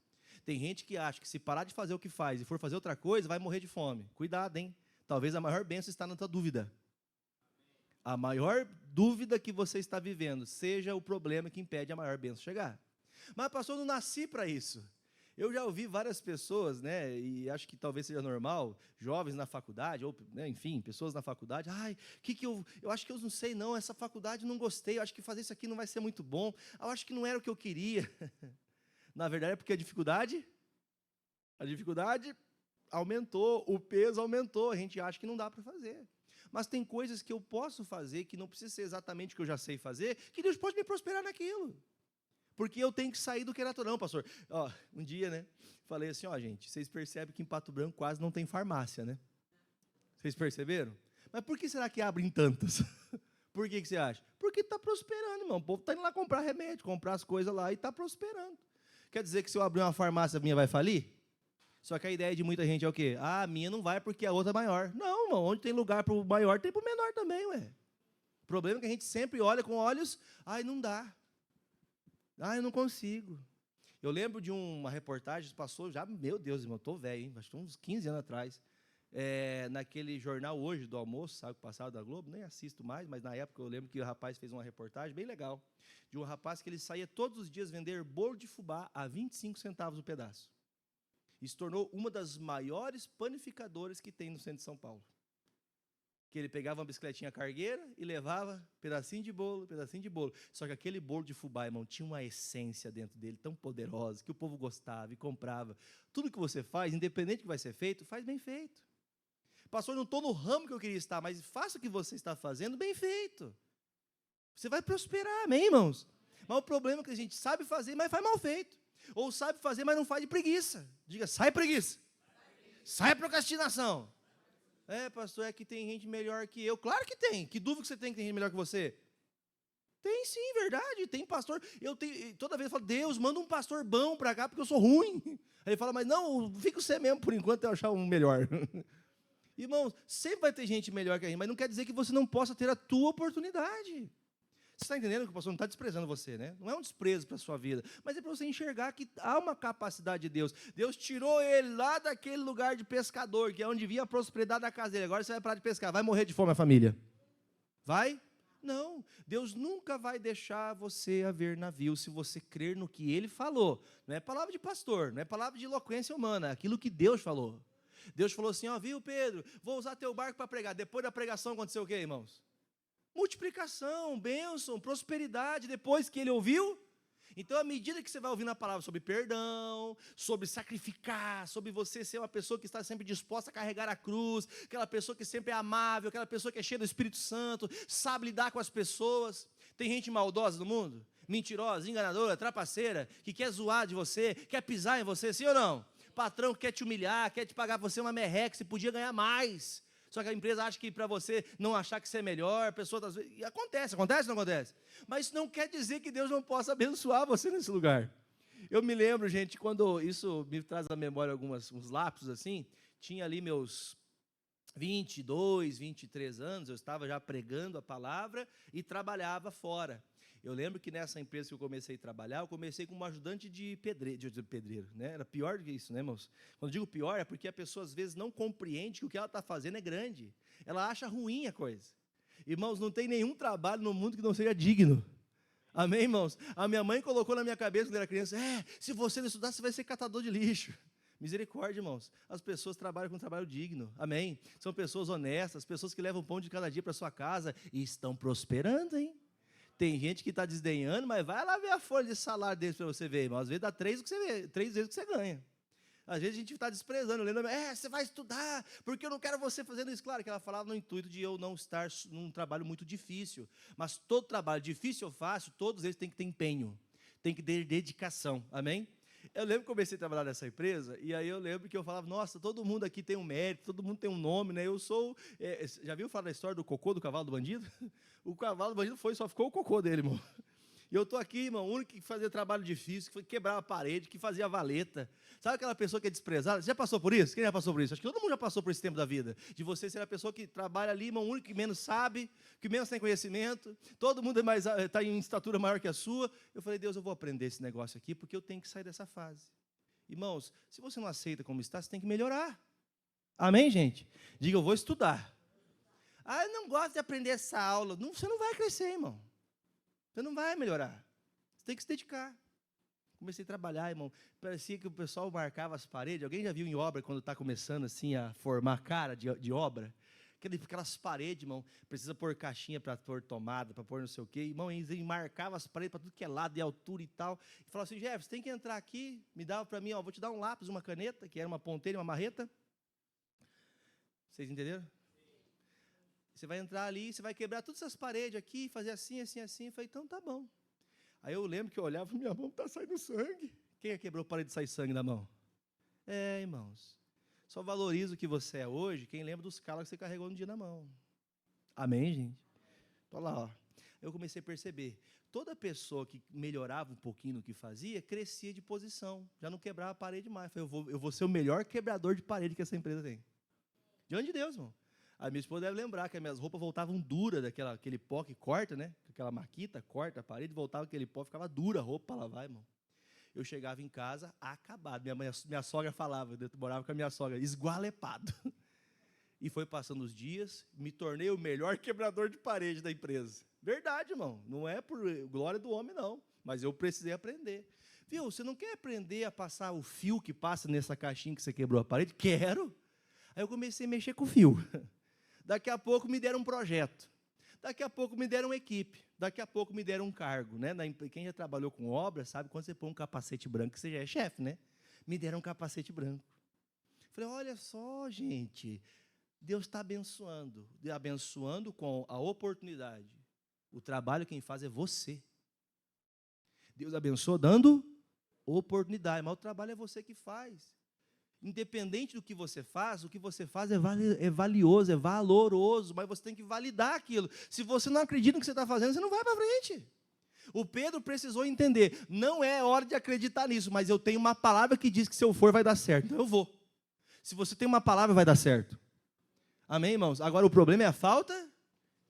Tem gente que acha que se parar de fazer o que faz e for fazer outra coisa, vai morrer de fome. Cuidado, hein? Talvez a maior bênção está na tua dúvida. A maior dúvida que você está vivendo seja o problema que impede a maior bênção chegar. Mas, pastor, eu não nasci para isso. Eu já ouvi várias pessoas, né, e acho que talvez seja normal, jovens na faculdade, ou, né, enfim, pessoas na faculdade, eu acho que eu não sei não, essa faculdade não gostei, eu acho que fazer isso aqui não vai ser muito bom, eu acho que não era o que eu queria. Na verdade é porque a dificuldade aumentou, o peso aumentou, a gente acha que não dá para fazer. Mas tem coisas que eu posso fazer, que não precisa ser exatamente o que eu já sei fazer, que Deus pode me prosperar naquilo. Porque eu tenho que sair do que é natural, pastor. Um dia, né, falei assim, gente, vocês percebem que em Pato Branco quase não tem farmácia, né? Vocês perceberam? Mas por que será que abrem tantas? Por que você acha? Porque está prosperando, irmão. O povo está indo lá comprar remédio, comprar as coisas lá e está prosperando. Quer dizer que se eu abrir uma farmácia, a minha vai falir? Só que a ideia de muita gente é o quê? Ah, a minha não vai porque a outra é maior. Não, irmão, onde tem lugar para o maior, tem para o menor também, ué. O problema é que a gente sempre olha com olhos, ai, não dá. Ai, eu não consigo. Eu lembro de uma reportagem, passou já, meu Deus, irmão, estou velho, hein? Acho que uns 15 anos atrás. Naquele jornal Hoje do Almoço, sabe, passado da Globo, nem assisto mais, mas na época eu lembro que o rapaz fez uma reportagem bem legal, de um rapaz que ele saía todos os dias vender bolo de fubá a 25 centavos o pedaço. E se tornou uma das maiores panificadoras que tem no centro de São Paulo. Que ele pegava uma bicicletinha cargueira e levava pedacinho de bolo, pedacinho de bolo. Só que aquele bolo de fubá, irmão, tinha uma essência dentro dele tão poderosa que o povo gostava e comprava. Tudo que você faz, independente do que vai ser feito, faz bem feito. Pastor, não estou no ramo que eu queria estar, mas faça o que você está fazendo bem feito. Você vai prosperar, amém, irmãos? Mas o problema é que a gente sabe fazer, mas faz mal feito. Ou sabe fazer, mas não faz de preguiça. Diga, sai preguiça. Sai procrastinação. Pastor, é que tem gente melhor que eu. Claro que tem. Que dúvida que você tem que tem gente melhor que você? Tem sim, verdade. Tem pastor. Toda vez eu falo, Deus, manda um pastor bom para cá, porque eu sou ruim. Aí ele fala, mas não, fica você mesmo por enquanto, eu achar um melhor. Irmãos, sempre vai ter gente melhor que a gente, mas não quer dizer que você não possa ter a tua oportunidade. Você está entendendo que o pastor não está desprezando você, né? Não é um desprezo para a sua vida, mas é para você enxergar que há uma capacidade de Deus. Deus tirou ele lá daquele lugar de pescador, que é onde via a prosperidade da casa dele. Agora você vai parar de pescar, vai morrer de fome a família. Vai? Não. Deus nunca vai deixar você haver navio se você crer no que ele falou. Não é palavra de pastor, não é palavra de eloquência humana, é aquilo que Deus falou. Deus falou assim, viu, Pedro, vou usar teu barco para pregar. Depois da pregação aconteceu o quê, irmãos? Multiplicação, bênção, prosperidade, depois que ele ouviu. Então, à medida que você vai ouvindo a palavra sobre perdão, sobre sacrificar, sobre você ser uma pessoa que está sempre disposta a carregar a cruz, aquela pessoa que sempre é amável, aquela pessoa que é cheia do Espírito Santo, sabe lidar com as pessoas. Tem gente maldosa no mundo? Mentirosa, enganadora, trapaceira, que quer zoar de você, quer pisar em você, sim ou não? Patrão que quer te humilhar, quer te pagar você uma merreca, você podia ganhar mais. Só que a empresa acha que para você não achar que você é melhor, a pessoa... E acontece ou não acontece? Mas isso não quer dizer que Deus não possa abençoar você nesse lugar. Eu me lembro, gente, quando isso me traz à memória uns lapsos assim, tinha ali meus 22, 23 anos, eu estava já pregando a palavra e trabalhava fora. Eu lembro que nessa empresa que eu comecei a trabalhar, eu comecei como ajudante de pedreiro, né? Era pior do que isso, né, irmãos? Quando eu digo pior, é porque a pessoa às vezes não compreende que o que ela está fazendo é grande. Ela acha ruim a coisa. Irmãos, não tem nenhum trabalho no mundo que não seja digno. Amém, irmãos? A minha mãe colocou na minha cabeça quando eu era criança, se você não estudar, você vai ser catador de lixo. Misericórdia, irmãos. As pessoas trabalham com um trabalho digno. Amém? São pessoas honestas, pessoas que levam o pão de cada dia para sua casa e estão prosperando, hein? Tem gente que está desdenhando, mas vai lá ver a folha de salário deles para você ver, irmão. Às vezes dá 3 vezes o que você ganha. Às vezes a gente está desprezando, lendo, você vai estudar, porque eu não quero você fazendo isso. Claro que ela falava no intuito de eu não estar num trabalho muito difícil. Mas todo trabalho, difícil ou fácil, todos eles têm que ter empenho, tem que ter dedicação. Amém? Eu lembro que comecei a trabalhar nessa empresa, e aí eu lembro que eu falava, nossa, todo mundo aqui tem um mérito, todo mundo tem um nome, né? Eu sou... já viu falar da história do cocô do cavalo do bandido? O cavalo do bandido só ficou o cocô dele, irmão. E eu estou aqui, irmão, o único que fazia trabalho difícil, que quebrava a parede, que fazia valeta. Sabe aquela pessoa que é desprezada? Você já passou por isso? Quem já passou por isso? Acho que todo mundo já passou por esse tempo da vida. De você ser a pessoa que trabalha ali, irmão, o único que menos sabe, que menos tem conhecimento, todo mundo está em estatura maior que a sua. Eu falei, Deus, eu vou aprender esse negócio aqui, porque eu tenho que sair dessa fase. Irmãos, se você não aceita como está, você tem que melhorar. Amém, gente? Diga, eu vou estudar. Eu não gosto de aprender essa aula. Não, você não vai crescer, irmão. Você não vai melhorar. Você tem que se dedicar. Comecei a trabalhar, irmão. Parecia que o pessoal marcava as paredes. Alguém já viu em obra, quando está começando assim a formar cara de obra? Aquelas paredes, irmão. Precisa pôr caixinha para pôr tomada, para pôr não sei o quê. Irmão, eles marcavam as paredes para tudo que é lado, de altura e tal. E falava assim, Jefferson, tem que entrar aqui. Me dava para mim, vou te dar um lápis, uma caneta, que era uma ponteira e uma marreta. Vocês entenderam? Você vai entrar ali, você vai quebrar todas essas paredes aqui, fazer assim, assim, assim. Eu falei, então tá bom. Aí eu lembro que eu olhava, minha mão está saindo sangue. Quem quebrou a parede e sai sangue da mão? Irmãos. Só valoriza o que você é hoje quem lembra dos calos que você carregou no dia na mão. Amém, gente? Olha lá, ó. Eu comecei a perceber. Toda pessoa que melhorava um pouquinho no que fazia, crescia de posição. Já não quebrava a parede mais. Eu vou ser o melhor quebrador de parede que essa empresa tem. Diante de Deus, irmão. A minha esposa deve lembrar que as minhas roupas voltavam duras, aquele pó que corta, né? Aquela maquita, corta a parede, voltava aquele pó, ficava dura a roupa para lavar, irmão. Eu chegava em casa acabado. Minha sogra falava, eu morava com a minha sogra, esgualepado. E foi passando os dias, me tornei o melhor quebrador de parede da empresa. Verdade, irmão. Não é por glória do homem, não. Mas eu precisei aprender. Viu, você não quer aprender a passar o fio que passa nessa caixinha que você quebrou a parede? Quero. Aí eu comecei a mexer com o fio. Daqui a pouco me deram um projeto. Daqui a pouco me deram uma equipe. Daqui a pouco me deram um cargo. Né? Quem já trabalhou com obra sabe quando você põe um capacete branco, você já é chefe, né? Me deram um capacete branco. Falei, olha só, gente, Deus está abençoando com a oportunidade. O trabalho quem faz é você. Deus abençoa dando oportunidade, mas o trabalho é você que faz. Independente do que você faz, o que você faz é valioso, é valoroso, mas você tem que validar aquilo. Se você não acredita no que você está fazendo, você não vai para frente. O Pedro precisou entender, não é hora de acreditar nisso, mas eu tenho uma palavra que diz que se eu for vai dar certo, então eu vou. Se você tem uma palavra, vai dar certo. Amém, irmãos? Agora o problema é a falta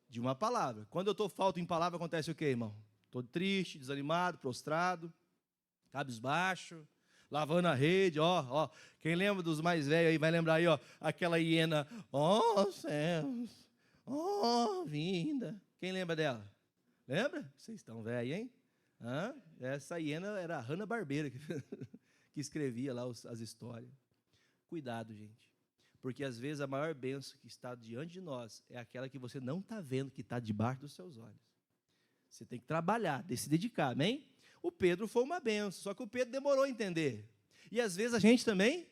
de uma palavra. Quando eu estou falto em palavra, acontece o quê, irmão? Estou triste, desanimado, prostrado, cabisbaixo, lavando a rede, ó. Quem lembra dos mais velhos aí, vai lembrar aí, ó, aquela hiena, ó céus, ó vinda. Quem lembra dela? Lembra? Vocês estão velhos, hein? Essa hiena era a Hanna-Barbera que escrevia lá as histórias. Cuidado, gente. Porque, às vezes, a maior bênção que está diante de nós é aquela que você não está vendo, que está debaixo dos seus olhos. Você tem que trabalhar, se dedicar, amém? O Pedro foi uma bênção, só que o Pedro demorou a entender. E, às vezes, a gente também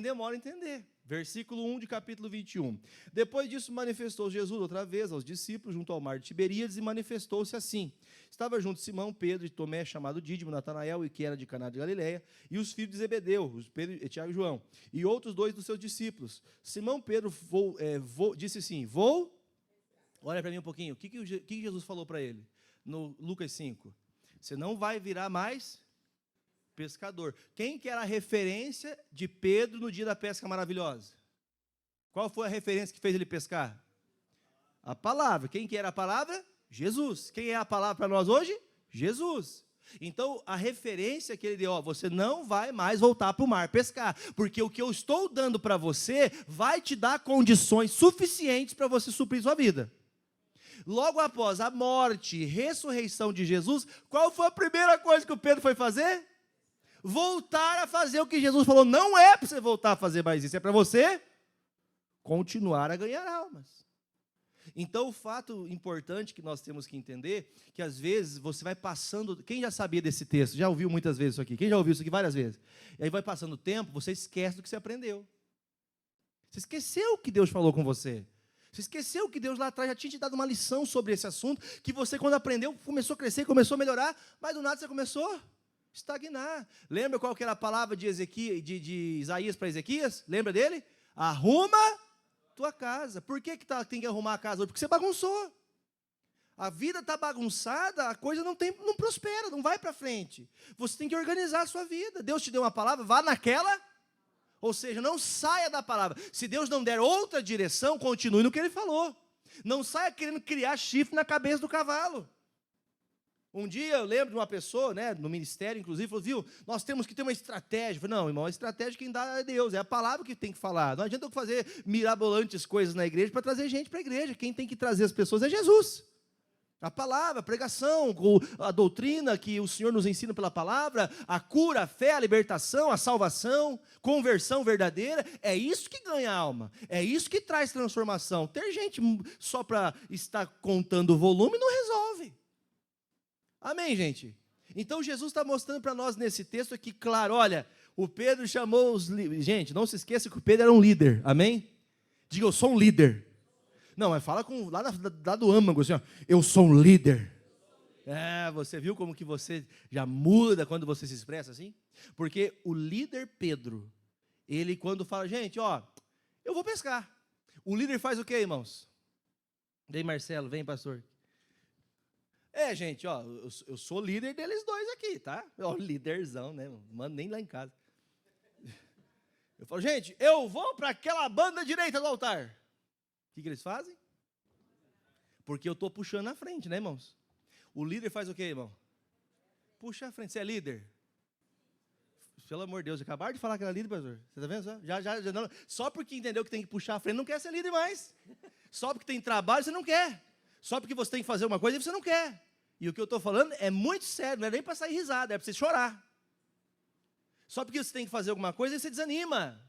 demora a entender. Versículo 1 de capítulo 21. Depois disso, manifestou Jesus outra vez aos discípulos junto ao mar de Tiberíades e manifestou-se assim. Estava junto Simão, Pedro e Tomé, chamado Dídimo, Natanael, e que era de Caná de Galileia, e os filhos de Zebedeu, Pedro, Tiago e João, e outros 2 dos seus discípulos. Simão Pedro disse assim, olha para mim um pouquinho, o que Jesus falou para ele? No Lucas 5, você não vai virar mais pescador. Quem que era a referência de Pedro no dia da pesca maravilhosa? Qual foi a referência que fez ele pescar? A palavra. Quem que era a palavra? Jesus. Quem é a palavra para nós hoje? Jesus. Então, a referência que ele deu, você não vai mais voltar para o mar pescar, porque o que eu estou dando para você vai te dar condições suficientes para você suprir sua vida. Logo após a morte e ressurreição de Jesus, qual foi a primeira coisa que o Pedro foi fazer? Voltar a fazer o que Jesus falou. Não é para você voltar a fazer mais isso, é para você continuar a ganhar almas. Então, o fato importante que nós temos que entender, que às vezes você vai passando, quem já sabia desse texto, já ouviu muitas vezes isso aqui, quem já ouviu isso aqui várias vezes? E aí vai passando o tempo, você esquece do que você aprendeu. Você esqueceu o que Deus falou com você. Você esqueceu que Deus lá atrás já tinha te dado uma lição sobre esse assunto, que você quando aprendeu, começou a crescer, começou a melhorar, mas do nada você começou a estagnar. Lembra qual que era a palavra de Isaías para Ezequias? Lembra dele? Arruma tua casa. Por que tem que arrumar a casa? Porque você bagunçou. A vida está bagunçada, a coisa não prospera, não vai para frente. Você tem que organizar a sua vida. Deus te deu uma palavra, vá naquela. Ou seja, não saia da palavra. Se Deus não der outra direção, continue no que Ele falou. Não saia querendo criar chifre na cabeça do cavalo. Um dia eu lembro de uma pessoa, né, no ministério, inclusive, falou, viu, nós temos que ter uma estratégia. Eu falei, não, irmão, a estratégia quem dá é Deus, é a palavra que tem que falar. Não adianta eu fazer mirabolantes coisas na igreja para trazer gente para a igreja. Quem tem que trazer as pessoas é Jesus. A palavra, a pregação, a doutrina que o Senhor nos ensina pela palavra, a cura, a fé, a libertação, a salvação, conversão verdadeira, é isso que ganha alma, é isso que traz transformação. Ter gente só para estar contando o volume não resolve. Amém, gente? Então, Jesus está mostrando para nós nesse texto aqui, claro, olha, o Pedro chamou os líderes. Gente, não se esqueça que o Pedro era um líder, amém? Diga, eu sou um líder. Não, mas fala lá do âmago, assim, ó, eu sou um líder. Você viu como que você já muda quando você se expressa assim? Porque o líder Pedro, ele quando fala, gente, ó, eu vou pescar. O líder faz o quê, irmãos? Vem, Marcelo, vem, pastor. Gente, ó, eu sou líder deles dois aqui, tá? Ó, líderzão, né? Mano, nem lá em casa. Eu falo, gente, eu vou para aquela banda direita do altar. O que eles fazem? Porque eu estou puxando a frente, né, irmãos? O líder faz o quê, irmão? Puxa a frente. Você é líder? Pelo amor de Deus, acabaram de falar que era líder, pastor. Você está vendo? Já não. Só porque entendeu que tem que puxar a frente, não quer ser líder mais. Só porque tem trabalho, você não quer. Só porque você tem que fazer uma coisa, você não quer. E o que eu estou falando é muito sério, não é nem para sair risada, é para você chorar. Só porque você tem que fazer alguma coisa, você desanima.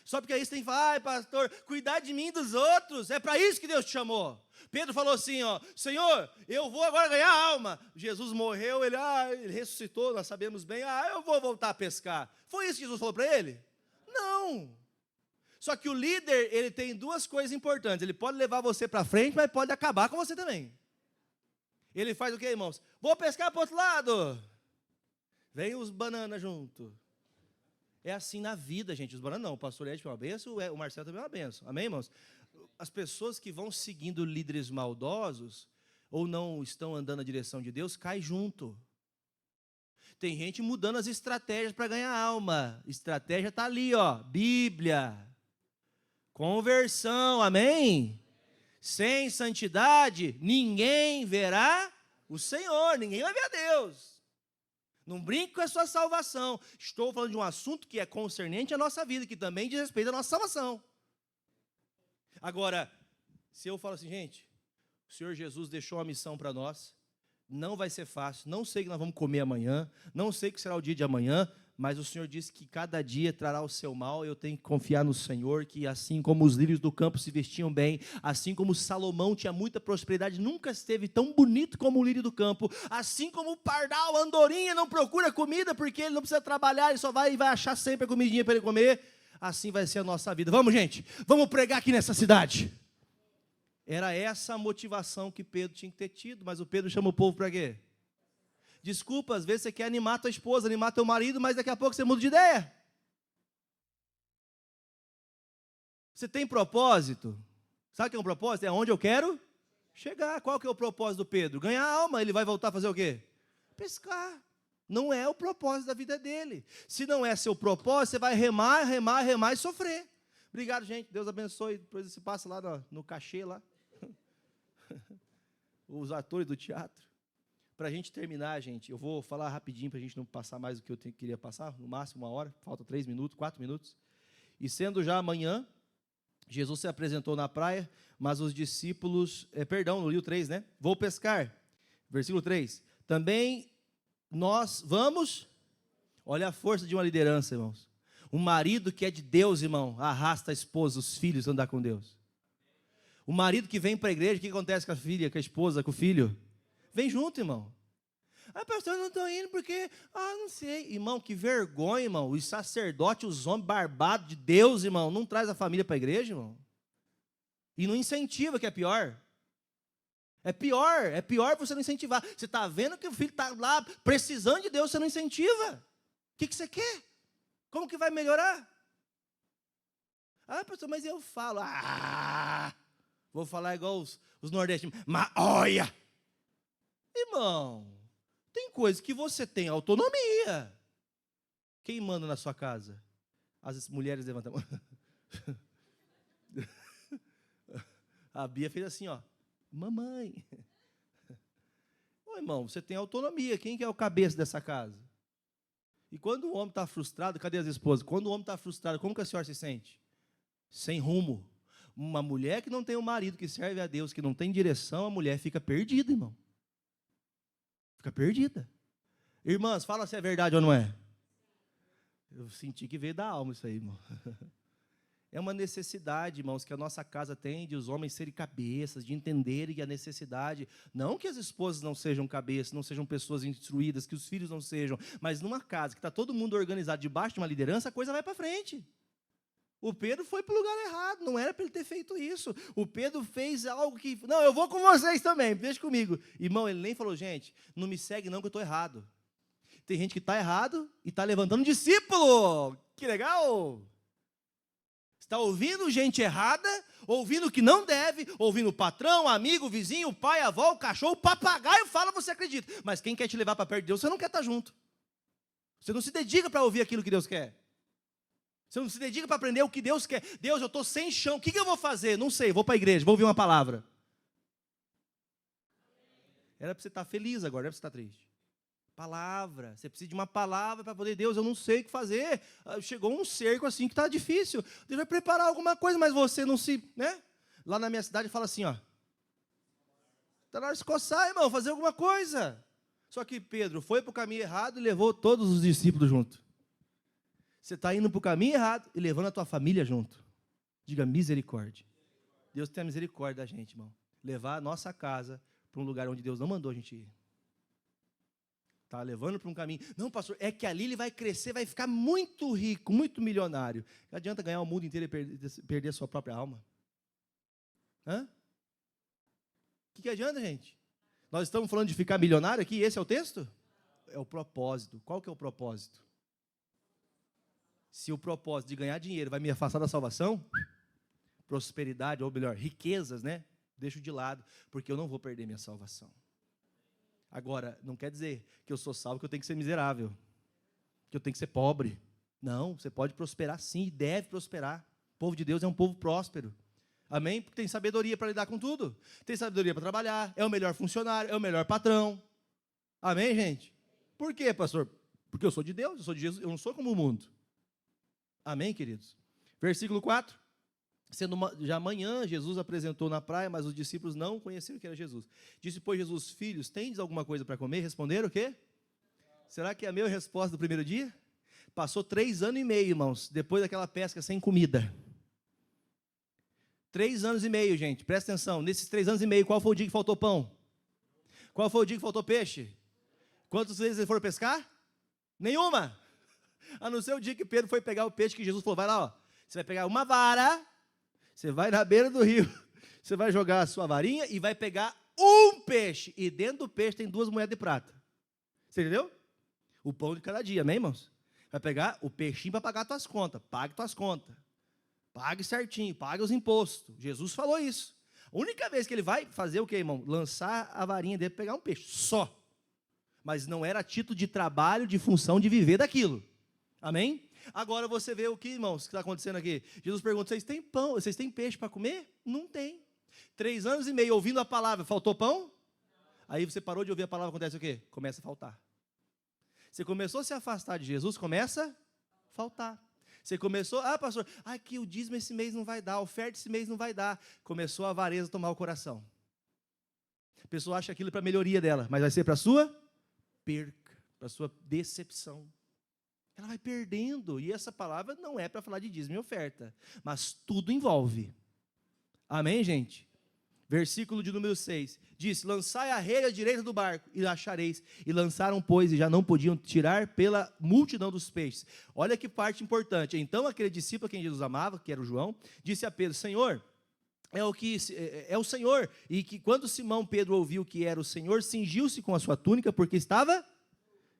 Só porque aí você tem que falar, ai, pastor, cuidar de mim e dos outros, é para isso que Deus te chamou. Pedro falou assim, ó, Senhor, eu vou agora ganhar alma. Jesus morreu, ele ressuscitou, nós sabemos bem, eu vou voltar a pescar. Foi isso que Jesus falou para ele? Não. Só que o líder, ele tem duas coisas importantes, ele pode levar você para frente, mas pode acabar com você também. Ele faz o quê, irmãos? Vou pescar para o outro lado. Vem os bananas junto. É assim na vida, gente. Os bananas não. O pastor Ed é uma benção, o Marcelo também é uma benção. Amém, irmãos? As pessoas que vão seguindo líderes maldosos ou não estão andando na direção de Deus, cai junto. Tem gente mudando as estratégias para ganhar alma. Estratégia está ali, ó. Bíblia. Conversão, amém? Sem santidade, ninguém verá o Senhor, ninguém vai ver a Deus. Não brinque com a sua salvação. Estou falando de um assunto que é concernente à nossa vida, que também diz respeito à nossa salvação. Agora, se eu falo assim, gente, o Senhor Jesus deixou uma missão para nós, não vai ser fácil, não sei o que nós vamos comer amanhã, não sei o que será o dia de amanhã, mas o Senhor disse que cada dia trará o seu mal, eu tenho que confiar no Senhor, que assim como os lírios do campo se vestiam bem, assim como Salomão tinha muita prosperidade, nunca esteve tão bonito como o lírio do campo, assim como o pardal, a andorinha, não procura comida, porque ele não precisa trabalhar, ele só vai e vai achar sempre a comidinha para ele comer, assim vai ser a nossa vida. Vamos, gente, vamos pregar aqui nessa cidade. Era essa a motivação que Pedro tinha que ter tido, mas o Pedro chama o povo para quê? Desculpa, às vezes você quer animar tua esposa, animar teu marido, mas daqui a pouco você muda de ideia. Você tem propósito? Sabe o que é um propósito? É onde eu quero chegar. Qual que é o propósito do Pedro? Ganhar alma. Ele vai voltar a fazer o quê? Pescar. Não é o propósito da vida dele. Se não é seu propósito, você vai remar, remar, remar e sofrer. Obrigado, gente. Deus abençoe. Depois você passa lá no cachê lá. Os atores do teatro. Para a gente terminar, gente, eu vou falar rapidinho para a gente não passar mais do que eu queria passar, no máximo 1 hora, falta 3 minutos, 4 minutos. E sendo já amanhã, Jesus se apresentou na praia, mas os discípulos, no livro 3, né? Vou pescar, versículo 3. Também nós vamos, olha a força de uma liderança, irmãos. Um marido que é de Deus, irmão, arrasta a esposa, os filhos a andar com Deus. O marido que vem para a igreja, o que acontece com a filha, com a esposa, com o filho? Vem junto, irmão. Pastor, eu não estou indo porque, não sei. Irmão, que vergonha, irmão. Os sacerdotes, os homens barbados de Deus, irmão, não traz a família para a igreja, irmão. E não incentiva, que é pior. É pior você não incentivar. Você está vendo que o filho está lá precisando de Deus, você não incentiva. O que você quer? Como que vai melhorar? Pastor, mas eu falo, vou falar igual os nordestinos, mas olha. Irmão, tem coisas que você tem autonomia. Quem manda na sua casa? As mulheres levantam a mão. A Bia fez assim, ó. Mamãe. Ô, irmão, você tem autonomia. Quem que é o cabeça dessa casa? E quando o homem está frustrado, cadê as esposas? Quando o homem está frustrado, como que a senhora se sente? Sem rumo. Uma mulher que não tem um marido que serve a Deus, que não tem direção, a mulher fica perdida, irmão. Fica perdida. Irmãs, fala se é verdade ou não é. Eu senti que veio da alma isso aí, irmão. É uma necessidade, irmãos, que a nossa casa tem de os homens serem cabeças, de entenderem a necessidade. Não que as esposas não sejam cabeças, não sejam pessoas instruídas, que os filhos não sejam, mas numa casa que está todo mundo organizado debaixo de uma liderança, a coisa vai para frente. O Pedro foi para o lugar errado, não era para ele ter feito isso. O Pedro fez algo que... Não, eu vou com vocês também, deixa comigo. Irmão, ele nem falou, gente, não me segue não que eu estou errado. Tem gente que está errado e está levantando discípulo. Que legal! Está ouvindo gente errada, ouvindo o que não deve, ouvindo o patrão, amigo, vizinho, o pai, a avó, o cachorro, o papagaio fala, você acredita. Mas quem quer te levar para perto de Deus, você não quer estar junto. Você não se dedica para ouvir aquilo que Deus quer. Você não se dedica para aprender o que Deus quer. Deus, eu estou sem chão, o que eu vou fazer? Não sei, vou para a igreja, vou ouvir uma palavra. Era para você estar feliz agora, não era para você estar triste. Palavra, você precisa de uma palavra para poder, Deus, eu não sei o que fazer. Chegou um cerco assim que está difícil. Deus vai preparar alguma coisa, mas você não se, né? Lá na minha cidade fala assim, ó. Está na hora de se coçar, irmão, fazer alguma coisa. Só que Pedro foi para o caminho errado e levou todos os discípulos junto. Você está indo para o caminho errado e levando a tua família junto. Diga misericórdia. Deus tem a misericórdia da gente, irmão. Levar a nossa casa para um lugar onde Deus não mandou a gente ir. Está levando para um caminho. Não, pastor, é que ali ele vai crescer, vai ficar muito rico, muito milionário. Não adianta ganhar o mundo inteiro e perder a sua própria alma. Hã? O que adianta, gente? Nós estamos falando de ficar milionário aqui, esse é o texto? É o propósito. Qual que é o propósito? Se o propósito de ganhar dinheiro vai me afastar da salvação, prosperidade, ou melhor, riquezas, né? Deixo de lado, porque eu não vou perder minha salvação. Agora, não quer dizer que eu sou salvo, que eu tenho que ser miserável, que eu tenho que ser pobre. Não, você pode prosperar sim, e deve prosperar. O povo de Deus é um povo próspero. Amém? Porque tem sabedoria para lidar com tudo. Tem sabedoria para trabalhar, é o melhor funcionário, é o melhor patrão. Amém, gente? Por quê, pastor? Porque eu sou de Deus, eu sou de Jesus, eu não sou como o mundo. Amém, queridos? Versículo 4. Sendo já manhã, Jesus apresentou na praia, mas os discípulos não conheceram que era Jesus. Disse, pois, Jesus, filhos, tendes alguma coisa para comer? Responderam o quê? Será que é a mesma resposta do primeiro dia? Passou 3 anos e meio, irmãos, depois daquela pesca sem comida. 3 anos e meio, gente, presta atenção. Nesses 3 anos e meio, qual foi o dia que faltou pão? Qual foi o dia que faltou peixe? Quantas vezes eles foram pescar? Nenhuma. A não ser o dia que Pedro foi pegar o peixe, que Jesus falou, vai lá, ó, você vai pegar uma vara, você vai na beira do rio, você vai jogar a sua varinha e vai pegar um peixe, e dentro do peixe tem 2 moedas de prata. Você entendeu? O pão de cada dia, amém, irmãos? Vai pegar o peixinho para pagar tuas contas, pague tuas contas, pague certinho, pague os impostos. Jesus falou isso. A única vez que ele vai fazer o quê, irmão? Lançar a varinha dele para pegar um peixe, só. Mas não era título de trabalho, de função de viver daquilo. Amém? Agora você vê o que, irmãos, que está acontecendo aqui. Jesus pergunta, vocês têm pão, vocês têm peixe para comer? Não tem. 3 anos e meio ouvindo a palavra, faltou pão? Aí você parou de ouvir a palavra, acontece o quê? Começa a faltar. Você começou a se afastar de Jesus, começa a faltar. Você começou, pastor, que o dízimo esse mês não vai dar, a oferta esse mês não vai dar. Começou a avareza tomar o coração. A pessoa acha aquilo para a melhoria dela, mas vai ser para a sua perca, para a sua decepção. Ela vai perdendo, e essa palavra não é para falar de dízimo e oferta, mas tudo envolve. Amém, gente? Versículo de número 6, diz, lançai a rede à direita do barco, e achareis. E lançaram, pois, e já não podiam tirar pela multidão dos peixes. Olha que parte importante. Então, aquele discípulo a quem Jesus amava, que era o João, disse a Pedro, Senhor, é o Senhor. E que quando Simão Pedro ouviu que era o Senhor, cingiu-se com a sua túnica, porque estava...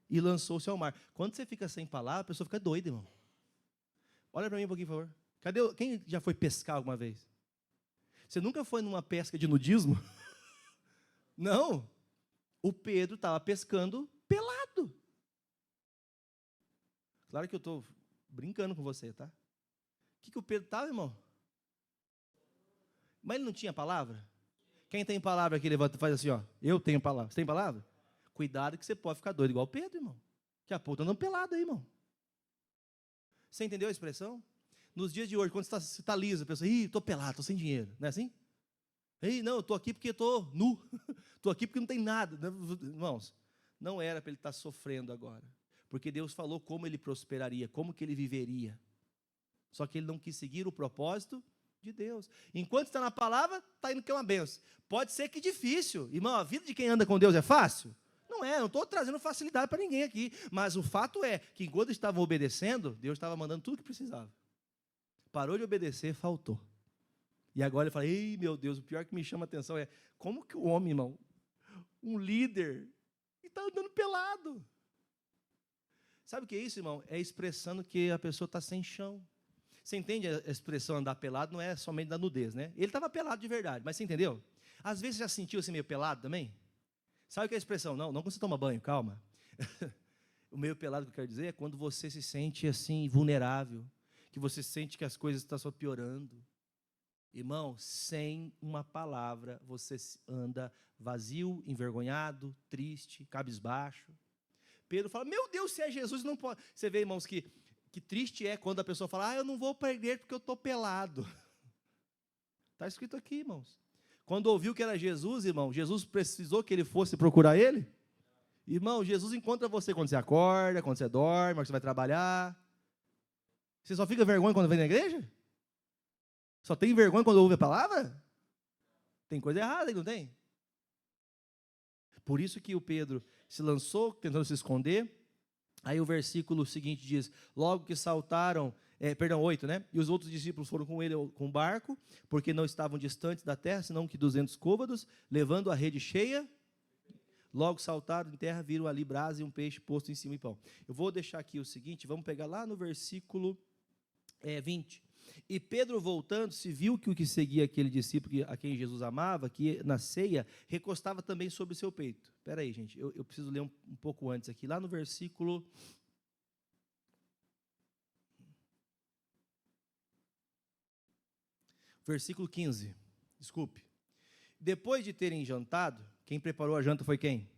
e lançou-se ao mar. Quando você fica sem palavra, a pessoa fica doida, irmão. Olha para mim um pouquinho, por favor. Quem já foi pescar alguma vez? Você nunca foi numa pesca de nudismo? Não. O Pedro estava pescando pelado. Claro que eu estou brincando com você, tá? O que o Pedro estava, irmão? Mas ele não tinha palavra? Quem tem palavra aqui, levanta e faz assim, ó. Eu tenho palavra. Você tem palavra? Cuidado que você pode ficar doido igual o Pedro, irmão. Daqui a pouco está andando pelado aí, irmão. Você entendeu a expressão? Nos dias de hoje, quando você está liso, a pessoa, estou pelado, estou sem dinheiro. Não é assim? Não, eu estou aqui porque estou nu. Estou aqui porque não tem nada. Irmãos, não era para ele estar sofrendo agora. Porque Deus falou como ele prosperaria, como que ele viveria. Só que ele não quis seguir o propósito de Deus. Enquanto está na palavra, está indo que é uma benção. Pode ser que difícil. Irmão, a vida de quem anda com Deus é fácil? Não estou trazendo facilidade para ninguém aqui, mas o fato é que enquanto estavam obedecendo, Deus estava mandando tudo que precisava. Parou de obedecer, faltou. E agora ele fala, ei meu Deus, o pior que me chama a atenção é, como que o homem, irmão, um líder, está andando pelado? Sabe o que é isso, irmão? É expressando que a pessoa está sem chão. Você entende a expressão andar pelado? Não é somente da nudez, né? Ele estava pelado de verdade, mas você entendeu? Às vezes você já sentiu assim meio pelado também? Sabe o que é a expressão? Não quando você toma banho, calma. O meio pelado que eu quero dizer é quando você se sente assim, vulnerável, que você sente que as coisas estão só piorando. Irmão, sem uma palavra, você anda vazio, envergonhado, triste, cabisbaixo. Pedro fala, meu Deus, se é Jesus, não pode. Você vê, irmãos, que triste é quando a pessoa fala, eu não vou para a igreja porque eu estou pelado. Está escrito aqui, irmãos. Quando ouviu que era Jesus, irmão, Jesus precisou que ele fosse procurar ele? Irmão, Jesus encontra você quando você acorda, quando você dorme, quando você vai trabalhar. Você só fica vergonha quando vem na igreja? Só tem vergonha quando ouve a palavra? Tem coisa errada aí, não tem? Por isso que o Pedro se lançou, tentando se esconder. Aí o versículo seguinte diz, logo que saltaram, 8, né? E os outros discípulos foram com ele com o barco, porque não estavam distantes da terra, senão que 200 côvados, levando a rede cheia. Logo saltaram em terra, viram ali brasa e um peixe posto em cima e pão. Eu vou deixar aqui o seguinte, vamos pegar lá no versículo 20. E Pedro, voltando, se viu que o que seguia aquele discípulo a quem Jesus amava, que na ceia, recostava também sobre o seu peito. Espera aí, gente, eu preciso ler um pouco antes aqui, lá no versículo 15, desculpe. Depois de terem jantado, quem preparou a janta foi quem?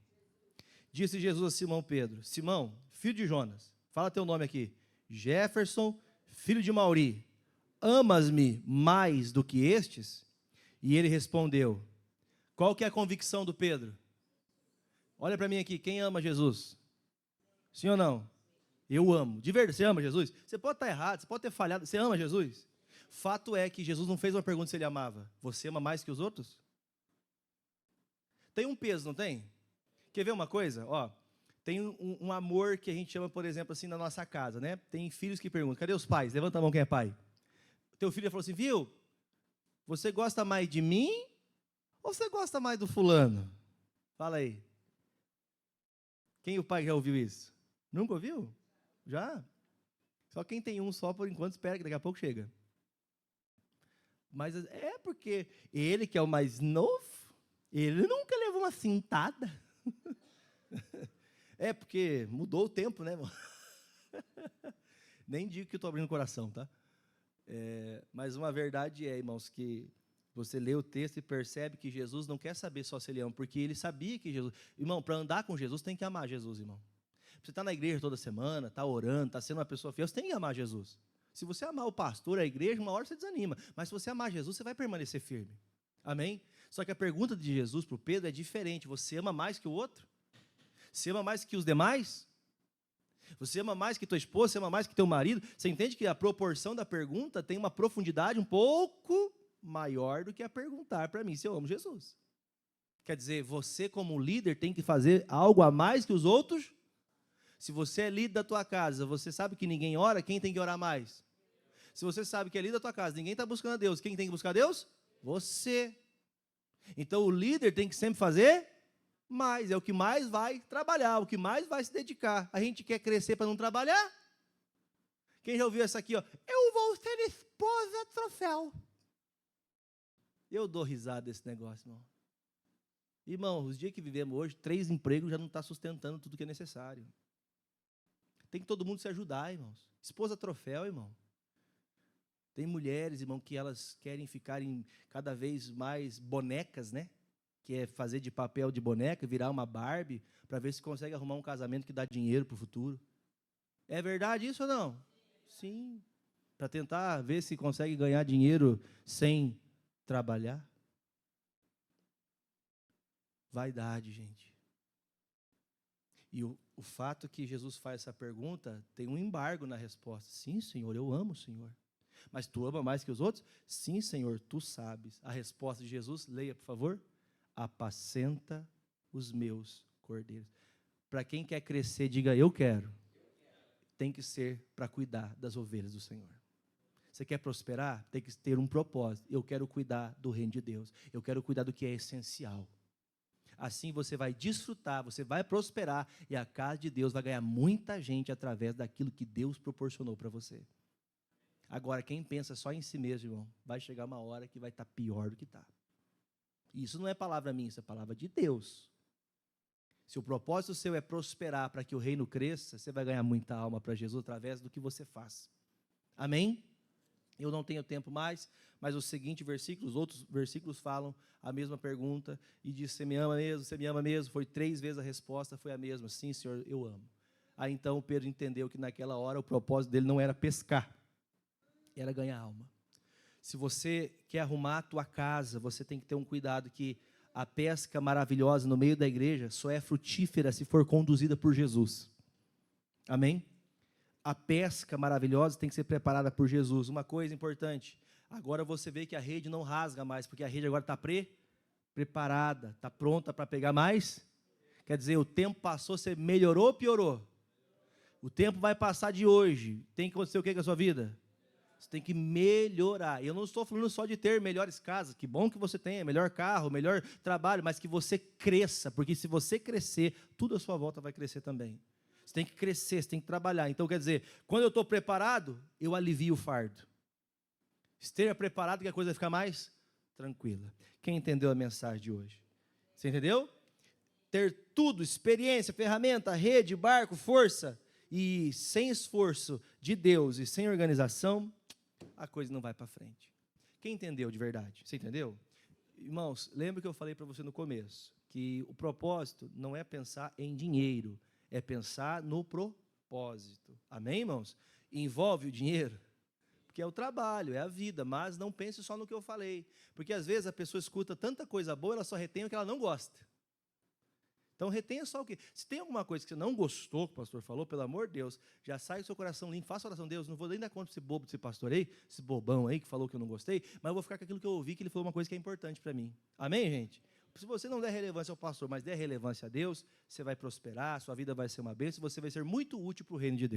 Disse Jesus a Simão Pedro, Simão, filho de Jonas, fala teu nome aqui, Jefferson, filho de Mauri, amas-me mais do que estes? E ele respondeu, qual que é a convicção do Pedro? Olha para mim aqui, quem ama Jesus? Sim ou não? Eu amo, de verdade, você ama Jesus? Você pode estar errado, você pode ter falhado, você ama Jesus? Fato é que Jesus não fez uma pergunta se ele amava, você ama mais que os outros? Tem um peso, não tem? Quer ver uma coisa? Ó, tem um amor que a gente chama, por exemplo, assim, na nossa casa, né? Tem filhos que perguntam, cadê os pais? Levanta a mão quem é pai. Teu filho falou assim, viu? Você gosta mais de mim ou você gosta mais do fulano? Fala aí. Quem o pai já ouviu isso? Nunca ouviu? Já? Só quem tem um só, por enquanto, espera que daqui a pouco chega. Mas é porque ele, que é o mais novo, ele nunca levou uma cintada. É porque mudou o tempo, né, irmão? Nem digo que eu estou abrindo o coração, tá? Mas uma verdade é, irmãos, que você lê o texto e percebe que Jesus não quer saber só se ele ama, porque ele sabia que Jesus... Irmão, para andar com Jesus, tem que amar Jesus, irmão. Você está na igreja toda semana, está orando, está sendo uma pessoa fiel, você tem que amar Jesus. Se você amar o pastor, a igreja, uma hora você desanima. Mas se você amar Jesus, você vai permanecer firme. Amém? Só que a pergunta de Jesus para o Pedro é diferente. Você ama mais que o outro? Você ama mais que os demais? Você ama mais que tua esposa? Você ama mais que teu marido? Você entende que a proporção da pergunta tem uma profundidade um pouco maior do que a perguntar para mim se eu amo Jesus. Quer dizer, você como líder tem que fazer algo a mais que os outros? Se você é líder da tua casa, você sabe que ninguém ora, quem tem que orar mais? Se você sabe que é líder da tua casa, ninguém está buscando a Deus, quem tem que buscar a Deus? Você. Então o líder tem que sempre fazer mais, é o que mais vai trabalhar, o que mais vai se dedicar. A gente quer crescer para não trabalhar? Quem já ouviu essa aqui, ó? Eu vou ser esposa troféu. Eu dou risada desse negócio, irmão. Irmão, os dias que vivemos hoje, 3 empregos já não está sustentando tudo que é necessário. Tem que todo mundo se ajudar, irmãos. Esposa troféu, irmão. Tem mulheres, irmão, que elas querem ficarem cada vez mais bonecas, né? Que é fazer de papel de boneca, virar uma Barbie, para ver se consegue arrumar um casamento que dá dinheiro para o futuro. É verdade isso ou não? Sim. Para tentar ver se consegue ganhar dinheiro sem trabalhar. Vaidade, gente. E o fato que Jesus faz essa pergunta, tem um embargo na resposta. Sim, Senhor, eu amo o Senhor. Mas tu ama mais que os outros? Sim, Senhor, tu sabes. A resposta de Jesus, leia, por favor. Apacenta os meus cordeiros. Para quem quer crescer, diga, eu quero. Tem que ser para cuidar das ovelhas do Senhor. Você quer prosperar? Tem que ter um propósito. Eu quero cuidar do reino de Deus. Eu quero cuidar do que é essencial. Assim você vai desfrutar, você vai prosperar e a casa de Deus vai ganhar muita gente através daquilo que Deus proporcionou para você. Agora, quem pensa só em si mesmo, irmão, vai chegar uma hora que vai estar pior do que está. Isso não é palavra minha, isso é palavra de Deus. Se o propósito seu é prosperar para que o reino cresça, você vai ganhar muita alma para Jesus através do que você faz. Amém? Eu não tenho tempo mais, mas os seguintes versículos, outros versículos falam a mesma pergunta e diz: você me ama mesmo? Você me ama mesmo? Foi 3 vezes a resposta, foi a mesma: sim, Senhor, eu amo. Aí então Pedro entendeu que naquela hora o propósito dele não era pescar, era ganhar alma. Se você quer arrumar a tua casa, você tem que ter um cuidado que a pesca maravilhosa no meio da igreja só é frutífera se for conduzida por Jesus. Amém? A pesca maravilhosa tem que ser preparada por Jesus. Uma coisa importante, agora você vê que a rede não rasga mais, porque a rede agora está preparada, está pronta para pegar mais. Quer dizer, o tempo passou, você melhorou ou piorou? O tempo vai passar de hoje. Tem que acontecer o que com a sua vida? Você tem que melhorar. Eu não estou falando só de ter melhores casas, que bom que você tenha, melhor carro, melhor trabalho, mas que você cresça, porque se você crescer, tudo à sua volta vai crescer também. Você tem que crescer, você tem que trabalhar. Então, quer dizer, quando eu estou preparado, eu alivio o fardo. Esteja preparado que a coisa vai ficar mais tranquila. Quem entendeu a mensagem de hoje? Você entendeu? Ter tudo, experiência, ferramenta, rede, barco, força, e sem esforço de Deus e sem organização, a coisa não vai para frente. Quem entendeu de verdade? Você entendeu? Irmãos, lembra que eu falei para você no começo, que o propósito não é pensar em dinheiro, é pensar no propósito. Amém, irmãos? Envolve o dinheiro, porque é o trabalho, é a vida, mas não pense só no que eu falei, porque às vezes a pessoa escuta tanta coisa boa, ela só retém o que ela não gosta. Então retenha só o que. Se tem alguma coisa que você não gostou, que o pastor falou, pelo amor de Deus, já sai do seu coração limpo, faça oração, Deus, não vou nem dar conta desse bobo, desse pastor aí, esse bobão aí que falou que eu não gostei, mas eu vou ficar com aquilo que eu ouvi, que ele falou uma coisa que é importante para mim. Amém, gente? Se você não der relevância ao pastor, mas der relevância a Deus, você vai prosperar, sua vida vai ser uma bênção, você vai ser muito útil para o reino de Deus.